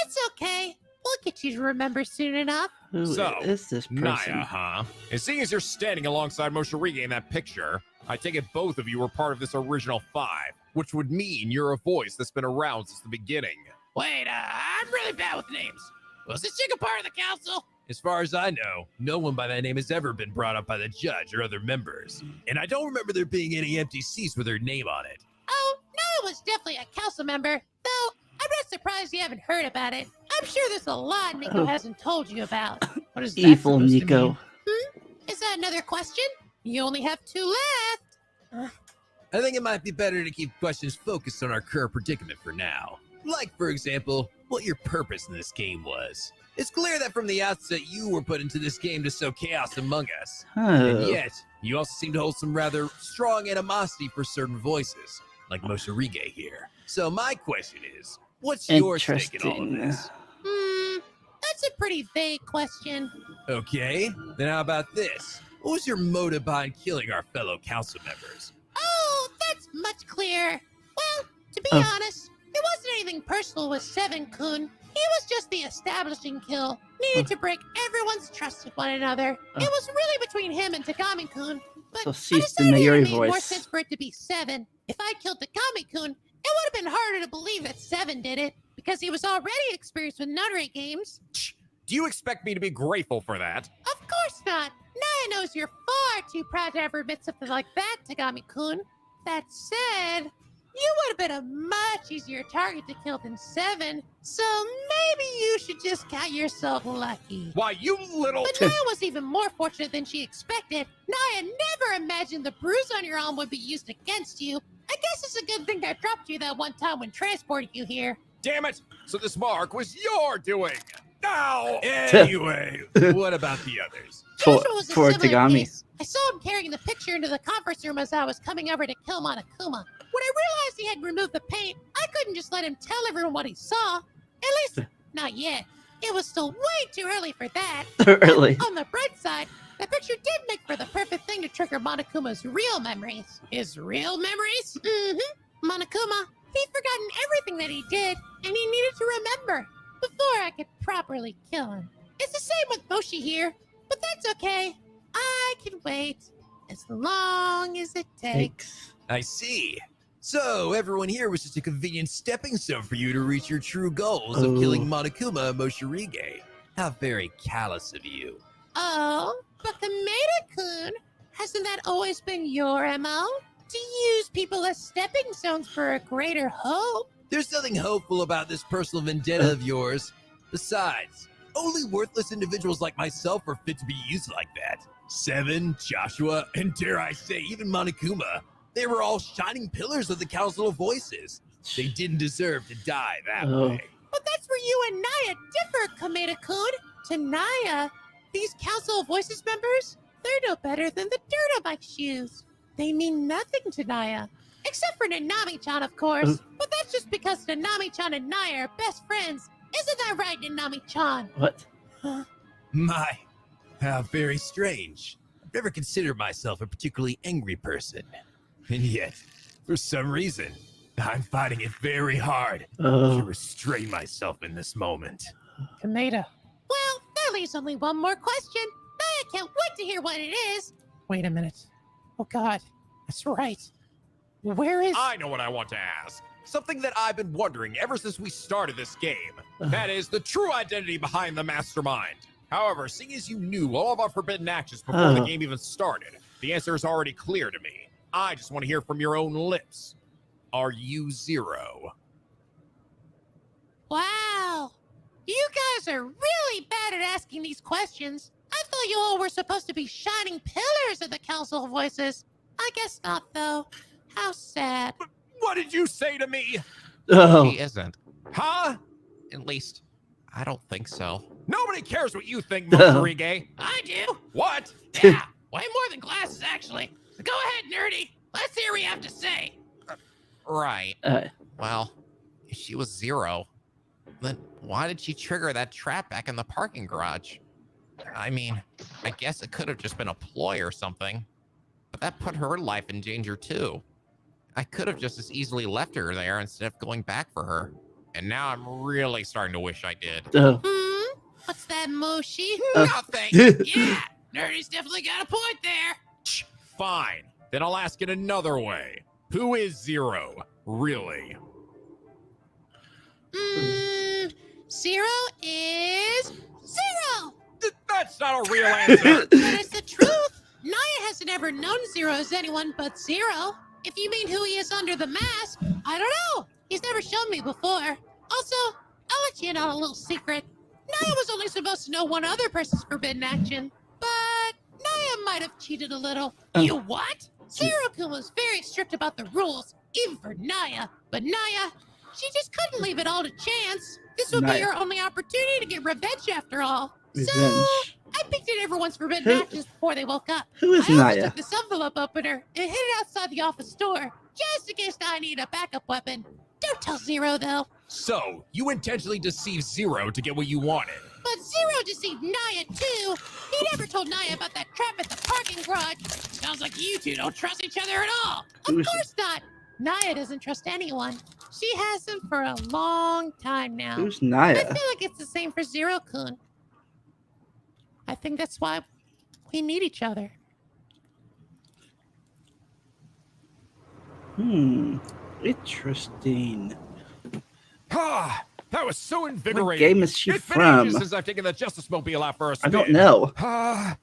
S8: it's okay. We'll get you to remember soon enough.
S1: Who
S4: So,
S1: is this person?
S4: Naya, huh? And seeing as you're standing alongside Moshirige in that picture, I take it both of you were part of this original 5, which would mean you're a voice that's been around since the beginning.
S7: Wait, I'm really bad with names. Was this chick a part of the council?
S6: As far as I know, no one by that name has ever been brought up by the judge or other members. And I don't remember there being any empty seats with her name on it.
S8: Oh, Naya was definitely a council member, though I'm not surprised you haven't heard about it. I'm sure there's a lot Nico hasn't told you about.
S3: What is that
S1: Evil
S3: supposed to
S1: Nico.
S3: mean?
S8: Is that another question? You only have 2 left.
S6: I think it might be better to keep questions focused on our current predicament for now. Like, for example, what your purpose in this game was. It's clear that from the outset you were put into this game to sow chaos among us. And
S1: Oh.
S6: yet, you also seem to hold some rather strong animosity for certain voices, like Moshirige here. So my question is, what's your stake in all of
S1: Interesting.
S6: this?
S8: That's That's a pretty vague question.
S6: Okay, then how about this? What was your motive behind killing our fellow council members?
S8: Oh, that's much clearer. Well, to be
S1: Oh.
S8: honest, it wasn't anything personal with Seven-kun. He was just the establishing kill. Needed to break everyone's trust with one another. It was really between him and Takami-kun. But
S1: So
S8: I
S1: cease the
S8: decided it
S1: Mayuri
S8: made more
S1: voice.
S8: sense for it to be Seven. If I killed Takami-kun, it would have been harder to believe that Seven did it, because he was already experienced with nunnery games.
S4: Do you expect me to be grateful for that?
S8: Of course not. Naya knows you're far too proud to ever admit something like that, Tagami-kun. That said, you would have been a much easier target to kill than Seven, so maybe you should just count yourself lucky.
S4: Why, you little...
S8: But Naya was even more fortunate than she expected. Naya never imagined the bruise on your arm would be used against you. I guess it's a good thing I dropped you that one time when transporting you here.
S4: Damn it! So this mark was your doing! Now!
S6: Anyway, what about the others?
S8: Joshua was a
S1: For
S8: similar
S1: Tagami.
S8: case. I saw him carrying the picture into the conference room as I was coming over to kill Monokuma. When I realized he had removed the paint, I couldn't just let him tell everyone what he saw. At least, not yet. It was still way too early for that.
S1: Early.
S8: On the bright side, the picture did make for the perfect thing to trigger Monokuma's real memories. His real memories? Mm-hmm. Monokuma, he'd forgotten everything that he did, and he needed to remember before I could properly kill him. It's the same with Moshi here, but that's okay. I can wait as long as it takes.
S6: I see. So, everyone here was just a convenient stepping stone for you to reach your true goals of killing Monokuma and Moshirige. How very callous of you.
S8: Oh, but Kameda-kun, hasn't that always been your MO? To use people as stepping stones for a greater hope?
S6: There's nothing hopeful about this personal vendetta of yours. Besides, only worthless individuals like myself are fit to be used like that. Seven, Joshua, and dare I say, even Monokuma. They were all shining pillars of the Council of Voices. They didn't deserve to die that way.
S8: But that's where you and Naya differ, Kameda-kun. To Naya, these Council of Voices members, they're no better than the dirt on my shoes. They mean nothing to Naya. Except for Nanami-chan, of course. But that's just because Nanami-chan and Naya are best friends. Isn't that right, Nanami-chan?
S1: What?
S6: My, how very strange. I've never considered myself a particularly angry person. And yet, for some reason, I'm finding it very hard to restrain myself in this moment.
S3: Kameda.
S8: Well, that leaves only one more question. Naya can't wait to hear what it is.
S3: Wait a minute. Oh God, that's right. Where is...
S4: I know what I want to ask. Something that I've been wondering ever since we started this game. That is the true identity behind the mastermind. However, seeing as you knew all of our forbidden actions before the game even started, the answer is already clear to me. I just want to hear from your own lips. Are you Zero?
S8: Wow. You guys are really bad at asking these questions. I thought you all were supposed to be shining pillars of the Council of Voices. I guess not, though. How sad.
S4: What did you say to me?
S7: He isn't.
S4: Huh?
S7: At least, I don't think so.
S4: Nobody cares what you think, Moshirige.
S8: I do.
S4: What?
S8: Yeah, way more than glasses, actually. So go ahead, nerdy. Let's hear what you have to say.
S7: Right. Well, if she was Zero, then why did she trigger that trap back in the parking garage? I mean, I guess it could have just been a ploy or something, but that put her life in danger too. I could have just as easily left her there instead of going back for her. And now I'm really starting to wish I did.
S8: What's that, Moshi?
S7: Nothing.
S8: Yeah, nerdy's definitely got a point there.
S4: Fine. Then I'll ask it another way. Who is Zero, really?
S8: Zero is Zero.
S4: That's not a real answer.
S8: But it's the truth. Naya hasn't ever known Zero as anyone but Zero. If you mean who he is under the mask, I don't know. He's never shown me before. Also, I'll let you in on a little secret. Naya was only supposed to know one other person's forbidden action, but Naya might have cheated a little. You what? Zero-kun was very strict about the rules, even for Naya. But Naya, she just couldn't leave it all to chance. This would be her only opportunity to get revenge after all. So, I peeked at everyone's forbidden actions before they woke up.
S1: Who is
S8: I also
S1: Naya?
S8: took this envelope opener and hid it outside the office door, just in case I need a backup weapon. Don't tell Zero, though.
S4: So, you intentionally deceived Zero to get what you wanted.
S8: But Zero deceived Naya too. He never told Naya about that trap at the parking garage.
S3: Sounds like you two don't trust each other at all.
S8: Of
S1: Who's-
S8: course not. Naya doesn't trust anyone. She hasn't for a long time now.
S1: Who's
S8: I
S1: Naya?
S8: feel like it's the same for Zero-kun. I think that's why we need each other.
S1: Interesting.
S4: Ah, that was so
S1: What
S4: invigorating.
S1: game is she
S4: It's been
S1: from?
S4: ages since I've taken the Justice Mobile out for a
S1: I
S4: spin.
S1: don't know.
S6: I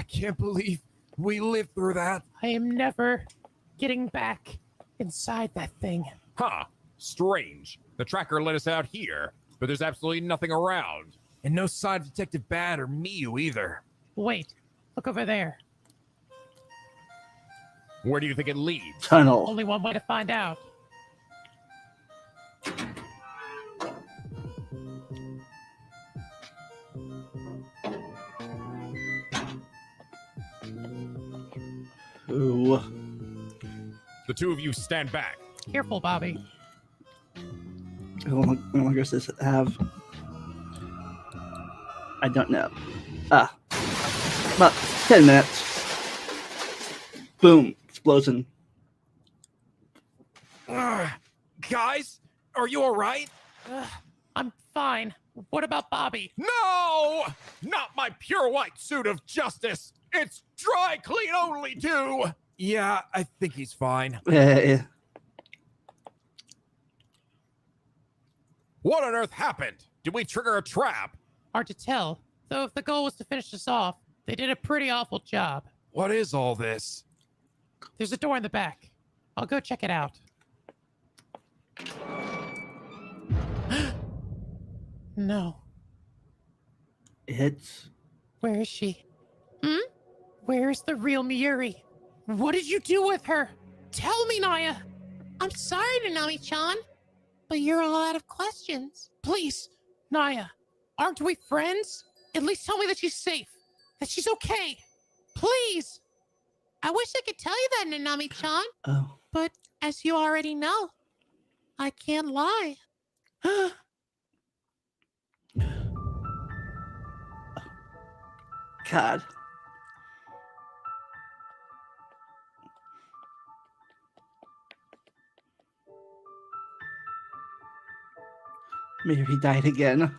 S6: can't believe we lived through that.
S3: I am never getting back inside that thing.
S4: Huh. Strange. The tracker let us out here, but there's absolutely nothing around.
S6: And no sign of Detective Bad or Miyu either.
S3: Wait, look over there.
S4: Where do you think it leads?
S1: Tunnel.
S3: Only one way to find out.
S1: Ooh.
S4: The two of you stand back.
S3: Careful, Bobby.
S1: How long does this have? I don't know. About 10 minutes. Boom. Explosion.
S6: Guys, are you all right?
S3: I'm fine. What about Bobby?
S4: No! Not my pure white suit of justice! It's dry clean only, too!
S6: Yeah, I think he's fine.
S1: Yeah.
S4: What on earth happened? Did we trigger a trap?
S3: Hard to tell. Though if the goal was to finish us off, they did a pretty awful job.
S6: What is all this?
S3: There's a door in the back. I'll go check it out. No.
S1: It's
S3: Where is she? Where's the real Miuri? What did you do with her? Tell me, Naya.
S8: I'm sorry, Nanami-chan, but you're all out of questions.
S3: Please, Naya. Aren't we friends? At least tell me that she's safe. That she's okay. Please.
S8: I wish I could tell you that, Nanami-chan,
S1: oh
S8: but as you already know, I can't lie.
S1: God. Maybe he died again.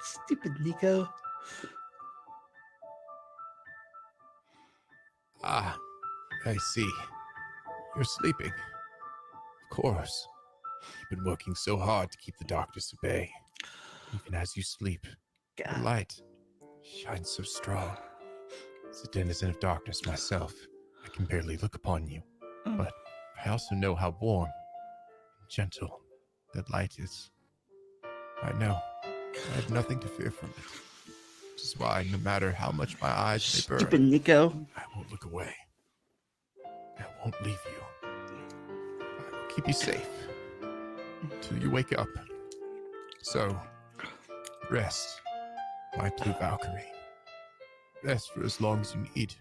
S1: Stupid Nico.
S6: Ah, I see. You're sleeping. Of course. You've been working so hard to keep the darkness at bay. Even as you sleep, the
S1: God.
S6: light shines so strong. As a denizen of darkness myself, I can barely look upon you. But I also know how warm and gentle that light is. I know. I have nothing to fear from it. Which is why, no matter how much my eyes may
S1: Stupid
S6: burn,
S1: Nico.
S6: I won't look away. I won't leave you. I will keep you safe until you wake up. So, rest, my blue Valkyrie. Rest for as long as you need.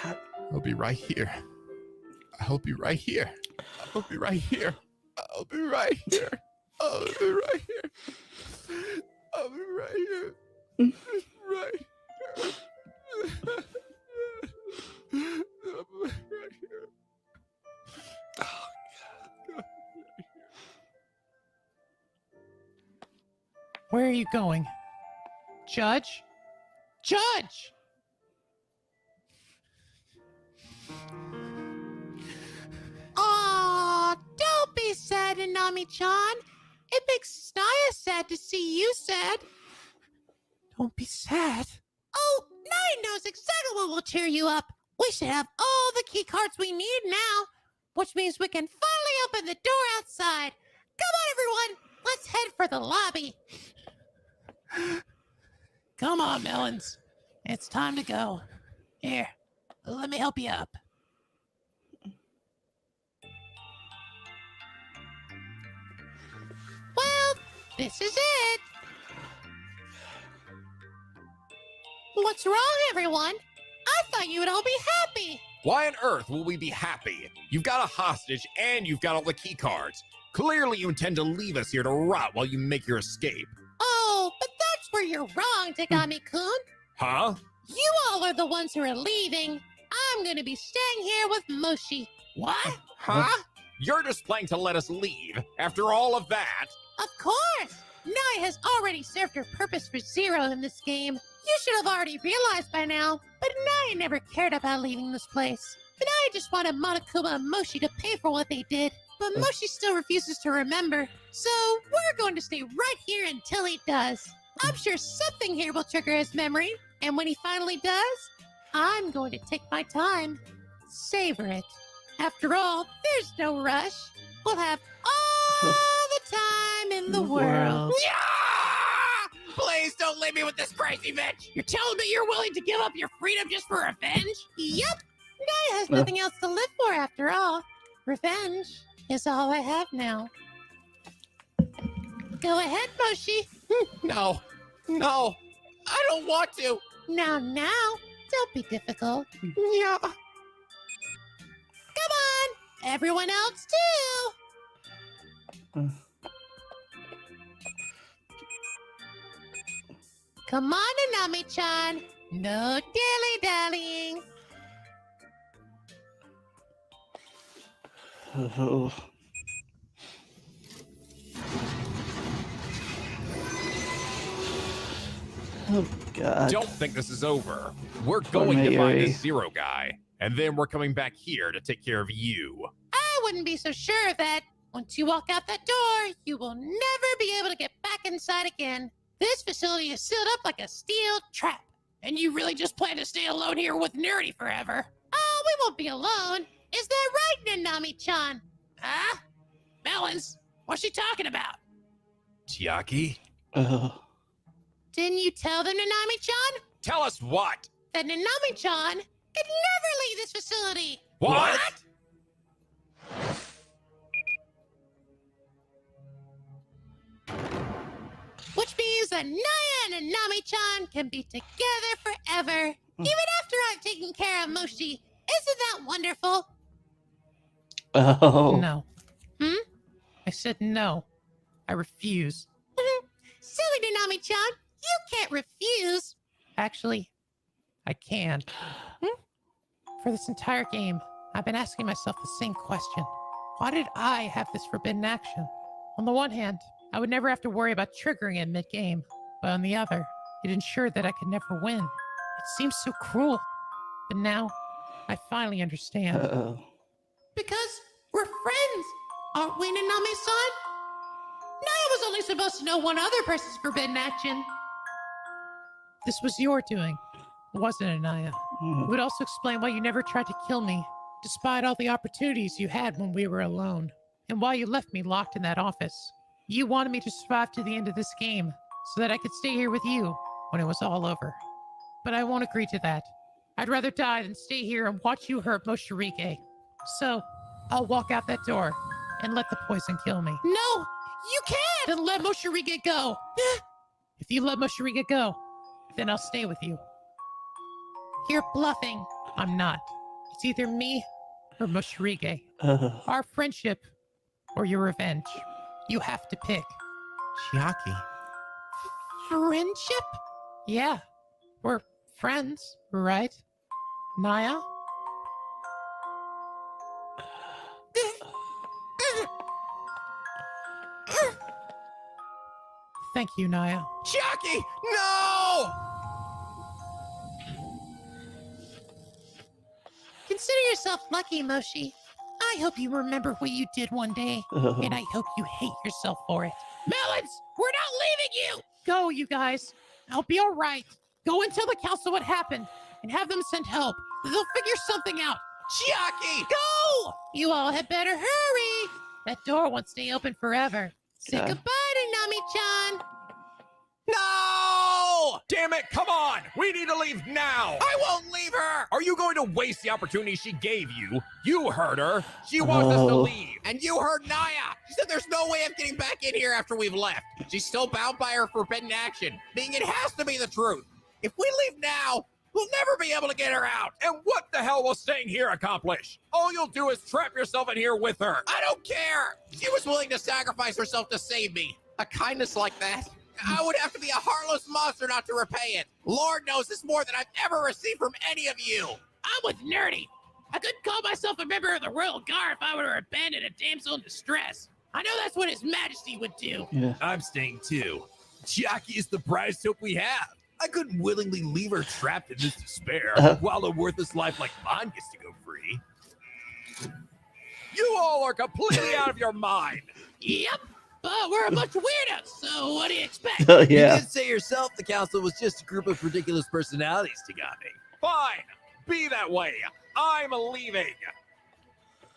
S1: God.
S6: I'll be right here. I'll be right here. I'll be right here. I'll be right here. I'll be right here. I'll be right here. Right here. I'll be right here.
S3: Where are you going? Judge? Judge!
S8: Aw, don't be sad, Nanami-chan. It makes Naya sad to see you sad.
S3: Don't be sad.
S8: Oh, Naya knows exactly what will cheer you up. We should have all the key cards we need now, which means we can finally open the door outside. Come on, everyone. Let's head for the lobby.
S3: Come on, Melons. It's time to go. Here, let me help you up.
S8: Well, this is it. What's wrong, everyone? I thought you would all be happy.
S4: Why on earth will we be happy? You've got a hostage and you've got all the key cards. Clearly you intend to leave us here to rot while you make your escape.
S8: Oh, but that's where you're wrong, Tagami-kun.
S4: Huh?
S8: You all are the ones who are leaving. I'm gonna be staying here with Moshi. What?
S4: Huh? You're just planning to let us leave after all of that?
S8: Of course! Naya has already served her purpose for Zero in this game. You should have already realized by now, but Naya never cared about leaving this place. But Naya just wanted Monokuma and Moshi to pay for what they did. But Moshi still refuses to remember, so we're going to stay right here until he does. I'm sure something here will trigger his memory, and when he finally does, I'm going to take my time, savor it. After all, there's no rush. We'll have all the time in the world.
S7: Yeah! Please don't leave me with this crazy bitch. You're telling me you're willing to give up your freedom just for revenge?
S8: Yup! Naya has nothing else to live for after all. Revenge is all I have now. Go ahead, Moshi.
S7: No, I don't want to.
S8: Now, don't be difficult.
S7: Yeah.
S8: Come on, everyone else too. Come on, Nanami-chan. No dilly-dallying.
S1: Oh. Oh, God.
S4: Don't think this is over. We're going to find this Zero guy, and then we're coming back here to take care of you.
S8: I wouldn't be so sure of that. Once you walk out that door, you will never be able to get back inside again. This facility is sealed up like a steel trap.
S7: And you really just plan to stay alone here with Nerdy forever?
S8: Oh, we won't be alone. Is that right, Nanami-chan?
S7: Huh? Melons? What's she talking about?
S6: Chiaki?
S8: Didn't you tell them, Nanami-chan?
S4: Tell us what?
S8: That Nanami-chan could never leave this facility.
S4: What?
S8: Which means that Naya and Nanami-chan can be together forever, even after I've taken care of Moshi. Isn't that wonderful?
S1: Oh.
S3: No. I said no. I refuse.
S8: Silly Nanami-chan, you can't refuse.
S3: Actually, I can. For this entire game, I've been asking myself the same question. Why did I have this forbidden action? On the one hand, I would never have to worry about triggering it mid-game. But on the other, it ensured that I could never win. It seems so cruel. But now, I finally understand.
S8: Because we're friends, aren't we, Nanami-san? Naya was only supposed to know one other person's forbidden action.
S3: This was your doing, wasn't it, Naya? It would also explain why you never tried to kill me, despite all the opportunities you had when we were alone, and why you left me locked in that office. You wanted me to survive to the end of this game, so that I could stay here with you when it was all over. But I won't agree to that. I'd rather die than stay here and watch you hurt Moshirige. So, I'll walk out that door and let the poison kill me.
S8: No, you can't!
S3: Then let Moshirige go! If you let Moshirige go, then I'll stay with you.
S8: You're bluffing.
S3: I'm not. It's either me or Moshirige. Our friendship or your revenge. You have to pick.
S6: Chiaki?
S8: Friendship?
S3: Yeah, we're friends, right? Naya? Thank you, Naya.
S7: Chiaki, no!
S8: Consider yourself lucky, Moshi. I hope you remember what you did one day, and I hope you hate yourself for it.
S7: Melons, we're not leaving you!
S3: Go, you guys. I'll be all right. Go and tell the council what happened, and have them send help. They'll figure something out.
S7: Chiaki!
S8: Go! You all had better hurry. That door won't stay open forever. Say goodbye to Nami-chan.
S4: No! Damn it, come on! We need to leave now!
S7: I won't leave her!
S4: Are you going to waste the opportunity she gave you? You heard her. She wants us to leave.
S7: And you heard Naya! She said there's no way of getting back in here after we've left. She's still bound by her forbidden action, meaning it has to be the truth. If we leave now,
S4: We'll never be able to get her out. And what the hell will staying here accomplish? All you'll do is trap yourself in here with her.
S7: I don't care. She was willing to sacrifice herself to save me. A kindness like that, I would have to be a heartless monster not to repay it. Lord knows it's more than I've ever received from any of you.
S8: I was nerdy. I couldn't call myself a member of the Royal Guard if I were to abandon a damsel in distress. I know that's what His Majesty would do.
S1: Yeah.
S6: I'm staying too. Jackie is the brightest hope we have. I couldn't willingly leave her trapped in this despair while a worthless life like mine gets to go free.
S4: You all are completely out of your mind.
S8: Yep, but we're a bunch of weirdos, so what do you expect?
S1: Oh,
S6: You
S1: yeah.
S6: did say yourself the council was just a group of ridiculous personalities, Tagami.
S4: Fine. Be that way. I'm leaving.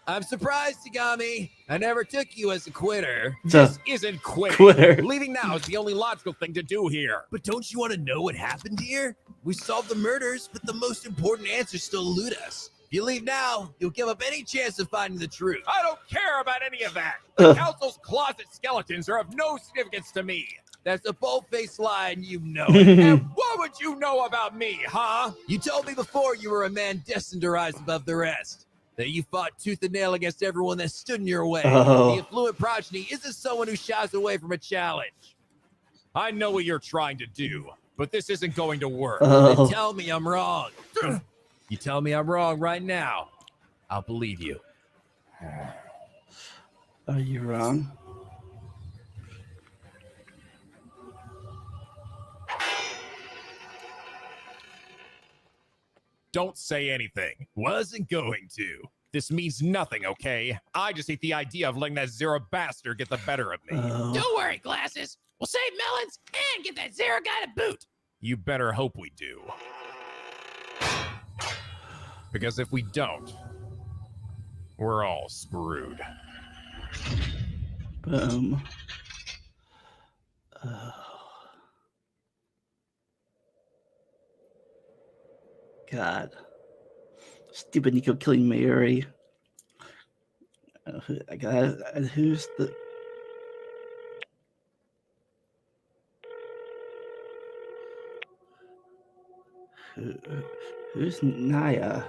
S6: I'm surprised, Tagami. I never took you as a quitter.
S4: This isn't quitting.
S1: Quitter.
S4: Leaving now is the only logical thing to do here.
S6: But don't you want to know what happened here? We solved the murders, but the most important answers still elude us. If you leave now, you'll give up any chance of finding the truth.
S4: I don't care about any of that. The council's closet skeletons are of no significance to me.
S6: That's a bold-faced lie, and you know it.
S4: And what would you know about me, huh?
S6: You told me before you were a man destined to rise above the rest. That you fought tooth and nail against everyone that stood in your way.
S1: Oh.
S6: The affluent progeny isn't someone who shies away from a challenge.
S4: I know what you're trying to do, but this isn't going to work.
S1: Oh.
S6: Then tell me I'm wrong. You tell me I'm wrong right now, I'll believe you.
S1: Are you wrong?
S4: Don't say anything.
S6: Wasn't going to.
S4: This means nothing, okay? I just hate the idea of letting that Zero bastard get the better of me.
S1: Oh.
S8: Don't worry, Glasses. We'll save melons and get that Zero guy to boot.
S4: You better hope we do. Because if we don't, we're all screwed.
S1: Boom. Oh. God. Stupid Nico killing Mayuri. I got. Who's the? Who's Naya?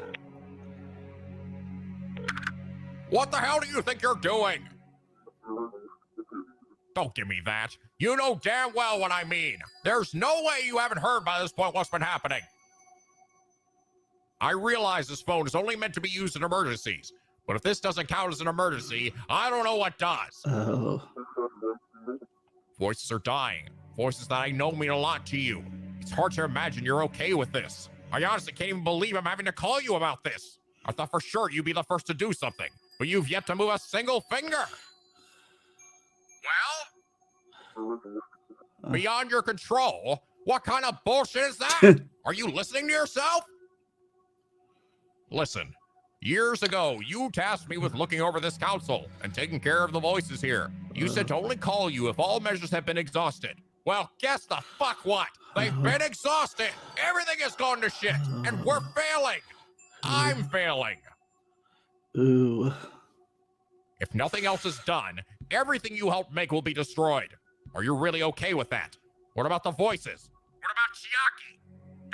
S7: What the hell do you think you're doing?
S4: Don't give me that. You know damn well what I mean. There's no way you haven't heard by this point what's been happening. I realize this phone is only meant to be used in emergencies, but if this doesn't count as an emergency, I don't know what does.
S1: Oh.
S4: Voices are dying. Voices that I know mean a lot to you. It's hard to imagine you're okay with this. I honestly can't even believe I'm having to call you about this. I thought for sure you'd be the first to do something, but you've yet to move a single finger. Well, beyond your control, what kind of bullshit is that? Are you listening to yourself? Listen, years ago, you tasked me with looking over this council and taking care of the voices here. You said to only call you if all measures have been exhausted. Well, guess the fuck what? They've been exhausted. Everything has gone to shit, and we're failing. I'm failing.
S1: Ooh.
S4: If nothing else is done, everything you helped make will be destroyed. Are you really okay with that? What about the voices? What about Chiaki?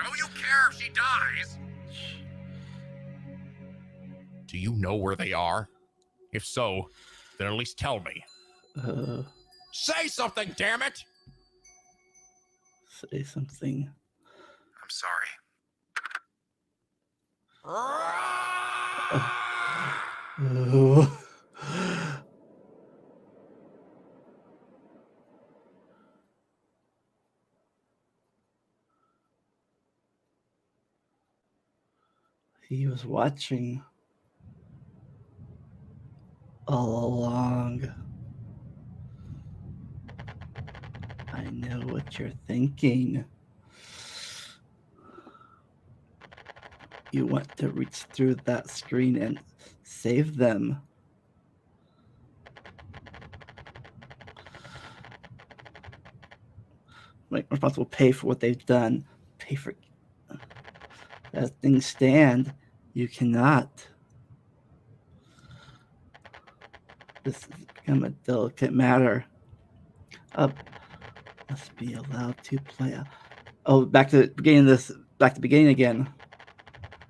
S4: Don't you care if she dies? Do you know where they are? If so, then at least tell me. Say something, damn it!
S1: Say something.
S4: I'm sorry.
S1: Oh. He was watching all along. I know what you're thinking. You want to reach through that screen and save them. Like, responsible, pay for what they've done. Pay for. As things stand, you cannot. This has become a delicate matter. Must be allowed to play. Oh, back to the beginning of this back to the beginning again.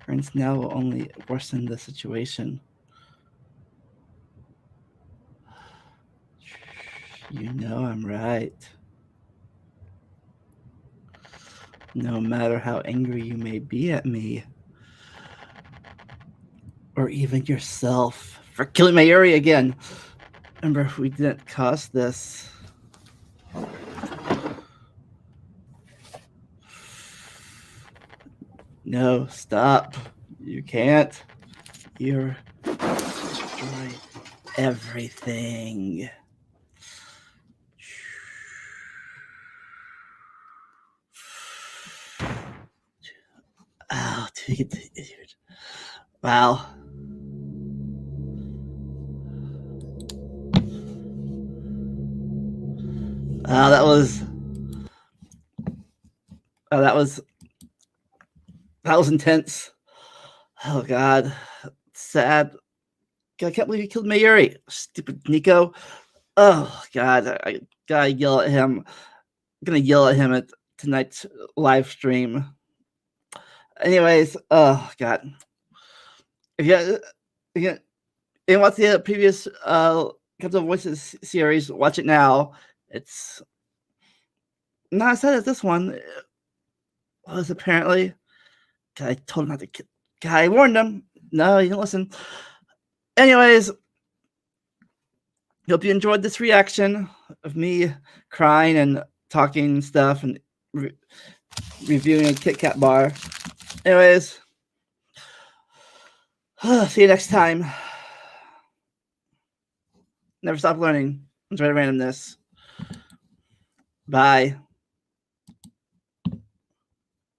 S1: Friends now will only worsen the situation. You know I'm right. No matter how angry you may be at me, or even yourself for killing Mayuri again. Remember, we didn't cause this. No, stop. You can't. You're destroy everything. Oh, dude. Wow. That was intense. Oh god, sad. God, I can't believe you killed Mayuri. Stupid Nico. Oh god, I gotta yell at him. I'm gonna yell at him at tonight's live stream. Anyways, oh god. If you watch the previous Captain Voices series, watch it now. It's not as sad as this one was apparently. God, I told him not to kill. God, I warned him. No, he didn't listen. Anyways, hope you enjoyed this reaction of me crying and talking stuff and reviewing a Kit Kat bar. Anyways, see you next time. Never stop learning. Enjoy the randomness. Bye.